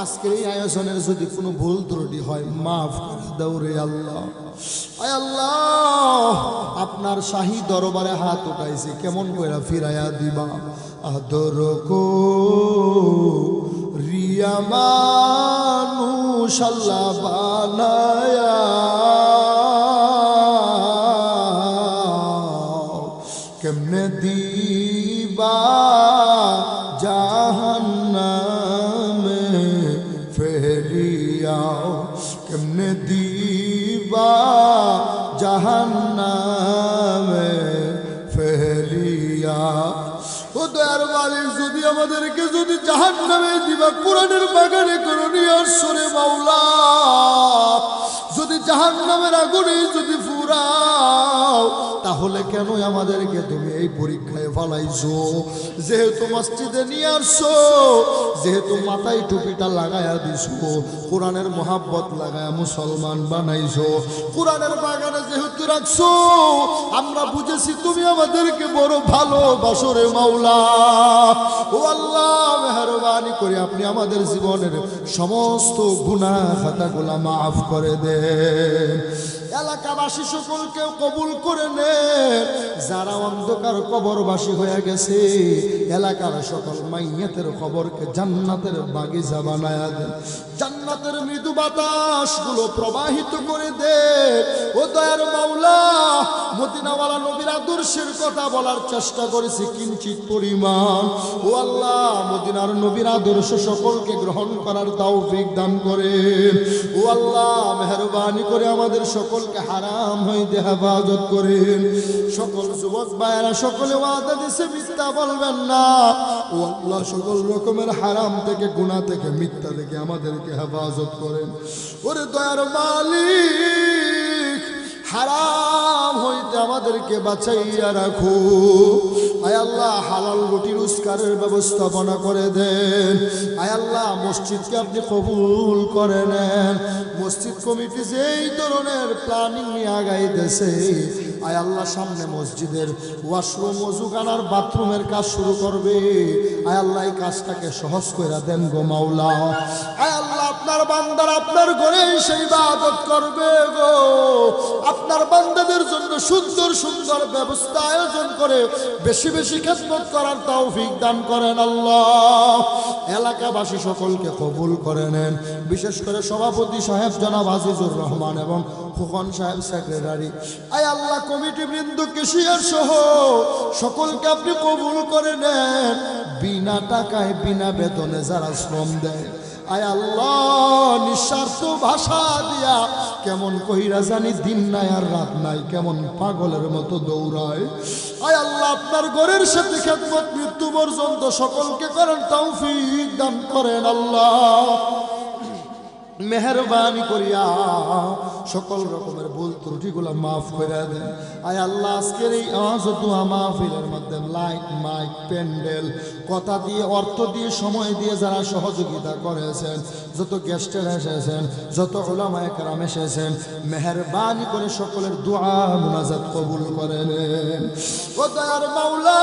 আজকের এই আয়োজনের যদি কোনো ভুল ত্রুটি হয় মাফ করে দাও রে আল্লাহ। আয় আল্লাহ, আপনার শাহী দরবারে হাত উঠাইছে, কেমন করে ফিরাইয়া দিবা? আদর কো রিয়া মানুষ মুশাল্লা বানায়া কেমনে দিবা জাহান্নামে ফেলিয়াও কেমনে দিবা জাহান্নামে ফেলিয়া ও দয়ার মালিক যদি আমাদেরকে যদি জাহান্নামে দিবা কোরআনের বাগানে করে নিয়ে আসরে মাওলা যদি জাহান্নামের আগুনে যদি ফুরাও তাহলে কেন আমাদেরকে তুমি এই পরীক্ষায় ফলাইছো যেহেতু মসজিদে নিয়ে আসছো যেহেতু মাথায় টুপিটা লাগায়া দিছো কোরআনের মোহাব্বত লাগায়া মুসলমান বানাইছো কোরআনের বাগানে যেহেতু রাখছো আমরা বুঝেছি তুমি আমাদেরকে বড় ভালোবাসো রে মাওলা ও আল্লাহ মেহেরবানি করে আপনি আমাদের জীবনের সমস্ত গুনাহ খাতাগুলো মাফ করে দেন এলাকাবাসী সকলকে কবুল করে নেন যারা অন্ধকার কবরবাসী হয়ে গেছে এলাকার সকল মাইয়াতের কবরকে জান্নাতের বাগিচা বানায়া দেন জান্নাতের মৃদু বাতাসগুলো প্রবাহিত করে দেন ও দয়ার মাওলা মদিনাওয়ালা নবীর আদর্শের কথা বলার চেষ্টা করেছি কিঞ্চিত পরিমাণ ও আল্লাহ মদিনার নবীর আদর্শ সকলকে গ্রহণ করার তৌফিক দান করেন ও আল্লাহ মেহেরবানি করে আমাদের সকলকে হারাম হইতে হেফাজত করেন সকল যুবক ভাইয়েরা সকলে ওয়াদা দিছে মিথ্যা বলবেন না ও আল্লাহ সকল রকমের হারাম থেকে গুনাহ থেকে মিথ্যা থেকে আমাদেরকে হেফাজত করেন ওরে দয়ার মালিক হারাম হইতে আমাদেরকে বাঁচাইয়া রাখো আয় আল্লাহ হালাল রুটি রোজগারের ব্যবস্থাপনা করে দেন আয় আল্লাহ মসজিদকে আপনি কবুল করে নেন মসজিদ কমিটি যেই ধরনের প্ল্যানিং নিয়ে আগাইতেছে আয় আল্লাহ সামনে মসজিদের ওয়াশরুম ওযুখানার বাথরুমের কাজ শুরু করবে আয় আল্লাহ এই কাজটাকে সহজ করে দেন গো মাওলা আয় আল্লাহ আপনার বান্দারা আপনার ঘরে সেই ইবাদত করবে গো আপনার বান্দাদের জন্য সুন্দর সুন্দর ব্যবস্থা আয়োজন করে বেশি বেশি খেদমত করার তৌফিক দান করেন আল্লাহ এলাকাবাসী সকলকে কবুল করে নেন বিশেষ করে সভাপতি সাহেব জনাব আজিজুর রহমান এবং খোকন সাহেব সেক্রেটারি আয় আল্লাহ কমিটি বৃন্দ কেশিয়ার সহ সকলকে আপনি কবুল করে নেন বিনা টাকায় বিনা বেতনে যারা শ্রম দেয় আয় আল্লাহ নিঃস্বার্থ ভাষা দিয়া কেমন কইরা জানি দিন নাই আর রাত নাই কেমন পাগলের মতো দৌড়ায় আয় আল্লাহ আপনার ঘরের সাথে খেদমত মৃত্যু পর্যন্ত সকলকে করেন তৌফিক দান করেন আল্লাহ মেহেরবানি করিয়া সকল রকমের ভুল ত্রুটিগুলো মাফ করে দেন আয় আল্লাহ আজকের এই আওয়াজ দোয়া মাহফিলের মধ্যে লাইট মাইক প্যান্ডেল কথা দিয়ে অর্থ দিয়ে সময় দিয়ে যারা সহযোগিতা করেছেন যত গেস্টেরা এসেছেন যত উলামায়ে কেরাম এসেছেন মেহেরবানি করে সকলের দোয়া মুনাজাত কবুল করে নেন ও দয়ার মাওলা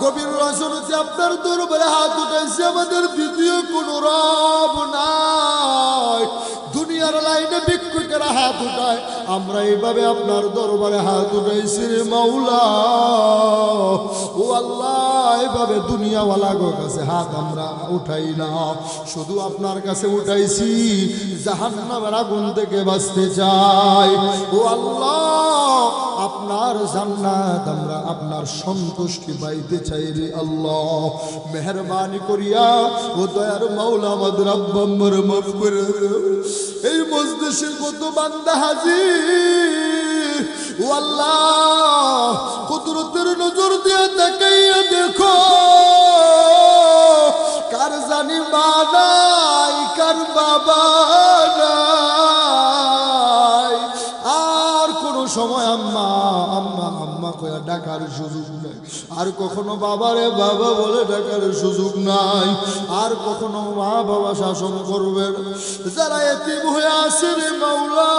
গভীর রজনীতে আপনার দরবারে হাত উঠাইছি আমাদের দ্বিতীয় কোনো রব নাই দুনিয়ার লাইনে ভিক্ষুকেরা হাত উঠায় আমরা এইভাবে আপনার দরবারে হাত উঠাইছি রে মাওলা ও আল্লাহ এইভাবে দুনিয়াওয়ালা গো কাছে হাত আমরা উঠাই না শুধু আপনার কাছে উঠাইছি জাহান্নামের আগুন থেকে বাঁচতে চাই ও আল্লাহ আপনার জান্নাত আমরা আপনার সন্তুষ্টি পাইতে চাই রে আল্লাহ মেহেরবানি করিয়া ও দয়ার মাওলা আমাদের আব্বা আম্মার মাফ করে এই মজলিসে কত বান্দা হাজির ও আল্লাহ কুদরতের নজর দিয়ে তাকাইয়া দেখো কার জানি মা নাই কার বাবা নাই আর কোন সময় আম্মা আম্মা আম্মা কয়া ডাকার সুযোগ নাই আর কখনো বাবারে বাবা বলে ডাকার সুযোগ নাই আর কখনো মা বাবা শাসন করবেন যারা এতিম হয়ে আসে রে মাওলা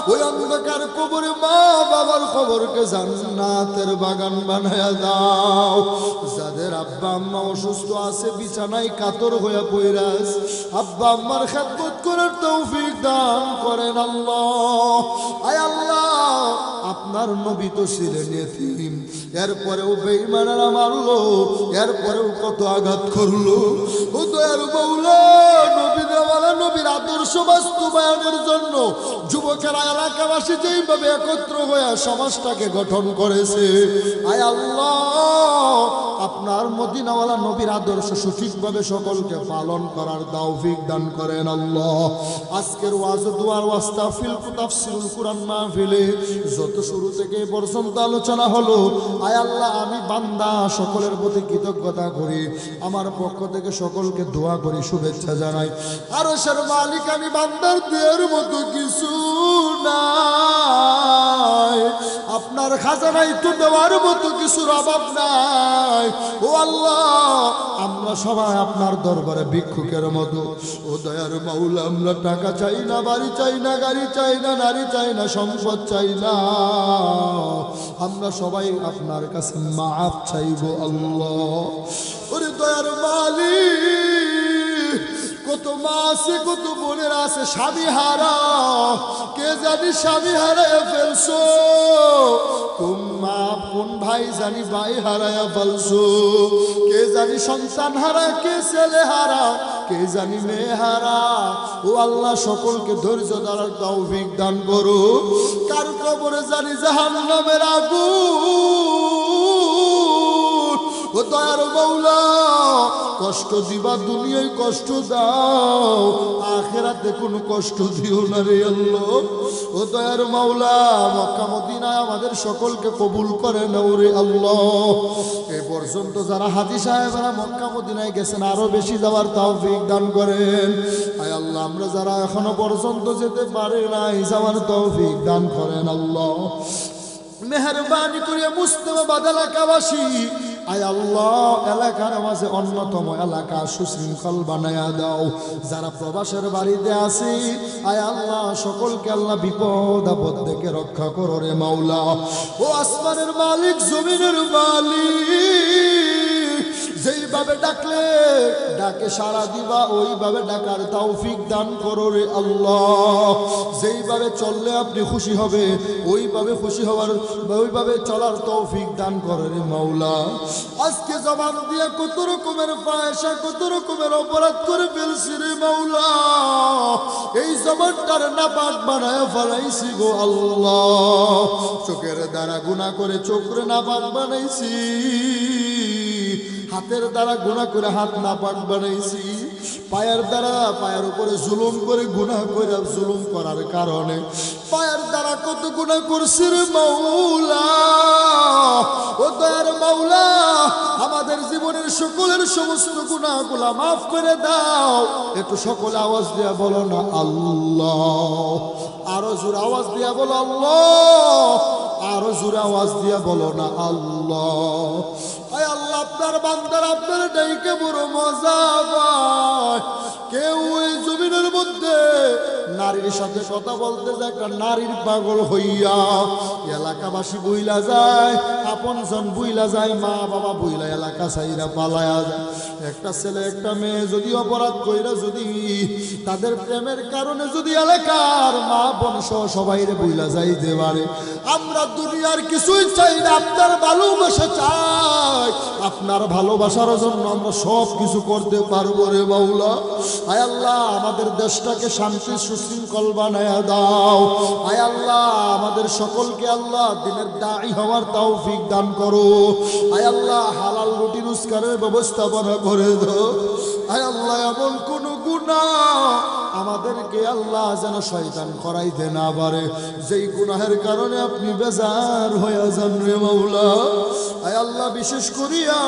ওই অন্ধকার কবরে মা বাবার কবরকে জান্নাতের বাগান বানায়া দাও যাদের আব্বা আম্মা অসুস্থ আছে বিছানায় কাতর হয়ে পড়ে আছে আব্বা আম্মার খেদমত করার তৌফিক দান করেন আল্লাহ আয় আল্লাহ আপনার নবী তো ছিলেন ইতিম এরপরেও বেঈমানেরা মারলো, এরপরেও কত আঘাত করলো। ও দয়ার মাওলা, নবীর আদর্শ বাস্তবায়নের জন্য যুবকেরা এলাকাবাসী যেইভাবে একত্র হয়ে সমাজটাকে গঠন করেছে, আয় আল্লাহ আপনার মদিনাওয়ালা নবীর আদর্শ সঠিকভাবে সকলকে পালন করার তৌফিক দান করেন আল্লাহ। আজকের ওয়াজ দুয়ার ওয়াস্তাফিল তাফসিরুল কুরআন মাহফিলে যত শুরু থেকে পর্যন্ত আলোচনা হলো, আয় আল্লাহ আমি বান্দা সকলের প্রতি কৃতজ্ঞতা করি, আমার পক্ষ থেকে সকলকে দোয়া করি, শুভেচ্ছা জানাই। আরশের মালিক আমি বান্দার দেওয়ার মতো কিছু নাই, আপনার খাজানায় তো দেওয়ার মতো কিছুর অভাব নাই। ও আল্লাহ আমরা সবাই আপনার দরবারে ভিক্ষুকের মতো। ও দয়ার মাওলা, আমরা টাকা চাই না, বাড়ি চাই না, গাড়ি চাই না, নারী চাই না, সম্পদ চাই না, আমরা সবাই আপনার কাছে মাফ চাইবো আল্লাহ। ওরে দয়ার মালিক, কত মা আছে, কত বোনের আছে স্বামী হারা, কে জানি স্বামী হারায় ফেলছো, কোন মা কোন ভাই জানি ভাই হারায় ফেলছো, কে জানি সন্তান হারা, কে ছেলে হারা, কে জানি মেয়ে হারা। ও আল্লাহ সকলকে ধৈর্য ধরার তৌফিক দান করো। কার কবরে জানি জাহান্নামের আগুন। ও দয়ার মাওলা, কষ্ট দিবা দুনিয়ায় কষ্ট দাও, আখিরাতে কোনো কষ্ট দিও না রে আল্লাহ। ও দয়ার মাওলা, মক্কা মদিনায় আমাদের সকলকে কবুল করে নাও রে আল্লাহ। এ পর্যন্ত যারা হাজী সাহেবরা মক্কা মদিনায় গেছেন আরো বেশি যাওয়ার তৌফিক দান করেন। আয় আল্লাহ আমরা যারা এখনো পর্যন্ত যেতে পারি নাই যাওয়ার তৌফিক দান করেন আল্লাহ। মেহেরবানি করে মুস্তাফাবাদ এলাকাবাসী, আয় আল্লাহ এলাকার মাঝে অন্যতম এলাকা সুশৃঙ্খল বানায়া দাও। যারা প্রবাসের বাড়িতে আছে, আয় আল্লাহ সকলকে আল্লাহ বিপদ আপদ থেকে রক্ষা করো রে মাওলা। ও আসমানের মালিক, জমিনের মালিক, যেইভাবে ডাকলে ডাকে সাড়া দিবা ওইভাবে ডাকার তৌফিক দান করো রে আল্লাহ। যেইভাবে চললে আপনি খুশি হবে ওইভাবে খুশি হওয়ার, ওইভাবে চলার তৌফিক দান করো রে মাওলা। আজকে জবান দিয়ে কত রকমের ফায়সা, কত রকমের অপরাধ করে ফেলছি রে মাওলা, এই জবানটার নাপাক বানায় ফেলাইছি গো আল্লাহ। চোখের দ্বারা গুনাহ করে চোখরে নাপাক বানাইছি, হাতের দ্বারা গুনাহ করে হাত নাপাক বানাইছি, পায়ের দ্বারা পায়ের উপরে জুলুম করে গুনাহ করে জুলুম করার কারণে পায়ের দ্বারা কত গুনাহ করছি রে মাওলা। ও দয়ার মাওলা, আমাদের জীবনের সকলের সমস্ত গুনাহগুলা মাফ করে দাও। একটু সকলে আওয়াজ দিয়া বলো না আল্লাহ, আরো জোরে আওয়াজ দিয়া বলো আল্লাহ, আরো জোরে আওয়াজ দিয়া বলো না আল্লাহ। আয় আল্লাহ আপনার বান্দার আপনার ডাইকে বড় মজা পায়। কেউ এই জমিনের মধ্যে নারীর সাথে কথা বলতে যায়, একটা নারীর পাগল হইয়া এলাকাবাসী বইলা যায়, আপনজন বইলা যায়, মা বাবা বইলা এলাকা ছাইরা পালায়া যায়। একটা ছেলে একটা মেয়ে যদি অপরাধ কইরা যদি তাদের প্রেমের কারণে যদি এলাকার মা বোন সহ সবাইরে বইলা যাইতে পারে, আমরা দুনিয়ার কিছুই চাই না, আপনার ভালোবাসা চাই। আপনার ভালোবাসার জন্য আমরা সব কিছু করতে পারবো রে মাওলা। আয় আল্লাহ আমাদের দেশটাকে শান্তি সুশৃঙ্খল বানায়া দাও। আয় আল্লাহ আমাদের সকলকে আল্লাহ দিনের দায়ী হওয়ার তৌফিক দান করো। আয় আল্লাহ হালাল রুটি রোজগারের ব্যবস্থাপনা করে দাও। আয় আল্লাহ এমন কোন গুনাহ আমাদেরকে আল্লাহ যেন শয়তান করাইতে না পারে, যেই গুনাহের কারণে আপনি বেজার হয়ে যান রে মাওলা। আয় আল্লাহ বিশেষ করিয়া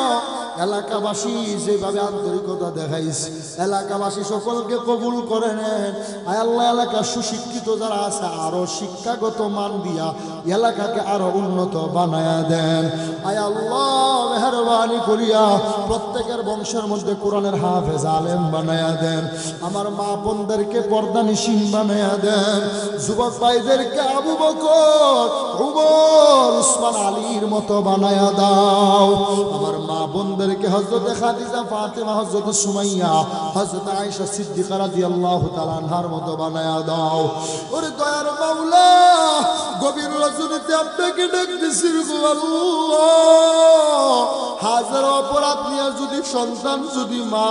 এলাকাবাসী যেভাবে আন্তরিকতা দেখাইছে, এলাকাবাসী সকলকে কবুল করে নেন। আয় আল্লাহ এলাকার সুশিক্ষিত যারা আছে আরো শিক্ষাগত মান দিয়া এলাকাকে আরো উন্নত বানায়া দেন। আয় আল্লাহ মেহেরবান মেহরবানি করিয়া প্রত্যেকের বংশের মধ্যে কোরআনের হাফেজ আলেম বানায়া দেন। আমার মা বোনদেরকে পর্দানিশীন বানায়া দেন। যুবক ভাইদেরকে আবু বকর, উমর, উসমান, আলীর মতো বানায়া দাও। আমার মা বোনদেরকে হযরতে খাদিজা, ফাতেমা, হযরতে সুমাইয়া, হযরতে আয়েশা সিদ্দিকা রাদিয়াল্লাহু তাআলা আনহার মতো বানায়া দাও। ওরে দয়ার মাওলা, গভীর রজনীতে আপনাকে ডাকতেছি গো আল্লাহ। হাজার অপরাধ নিয়ে যদি সন্তান যদি মা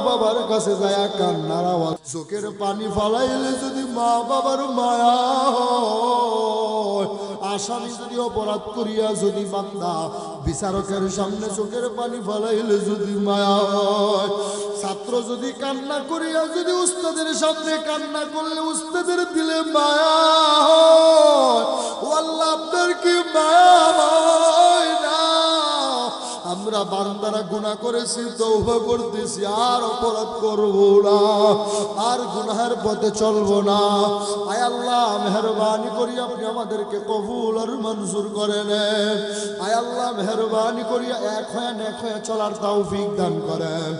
বাবার কাছে যায় কান্নার আওয়াজ, চোখের পানি ফালাইলে যদি মা বাবার মায়া হয়, আসামি যদি অপরাধ করিয়া যদি বান্দা বিচারকের সামনে চোখের পানি ফালাইলে যদি মায়া হয়, ছাত্র যদি কান্না করিয়া যদি উস্তাদের সামনে কান্না করলে উস্তাদের দিলে মায়া হয়, ও আল্লাহ আপনার কি মায়া হয় না? আমরা বান্দারা গুনাহ করেছি, তওবা করতেছি, আর অপরাধ করব না, আর গুনাহের পথে চলব না। আয় আল্লাহ মেহেরবানি করি আপনি আমাদেরকে কবুল আর মঞ্জুর করে নেন। আয় আল্লাহ মেহেরবানি করিয়া এক হয়ে চলার তৌফিক দান করেন।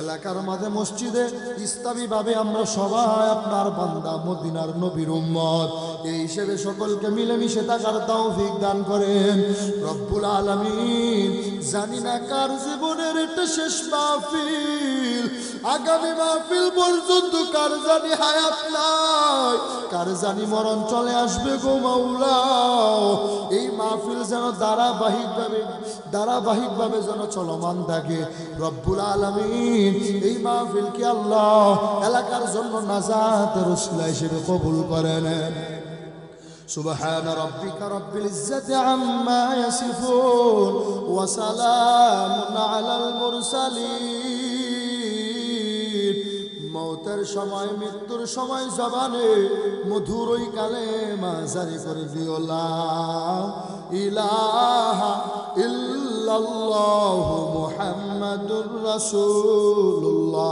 এলাকার মাঝে মসজিদে ইসলামী ভাবে আমরা সবাই আপনার বান্দা, মদিনার নবীর উম্মত, এই হিসেবে সকলকে মিলেমিশে থাকার তৌফিক দান করেন রব্বুল আলামিন। জানি না কার জীবনের এটা শেষ মাহফিল, আগামী মাহফিল পর্যন্ত কার জানি হায়াত নাই, কার জানি মরণ চলে আসবে গো মাওলা। এই মাহফিল যেন ধারাবাহিকভাবে যেন চলমান থাকে রব্বুল আলামিন। এই মাহফিল কি আল্লাহ এলাকার জন্য নাজাতের ওসিলা হিসেবে কবুল করে নেন। سبحان ربك رب العزة عما يصفون وسلام على المرسلين। মৌতের সময় মৃত্যুর সময় জবানে মধুর ওই কালেমা জারি করে দিও, লা ইলাহা ইল্লাল্লাহু মুহাম্মাদুর রাসূলুল্লাহ।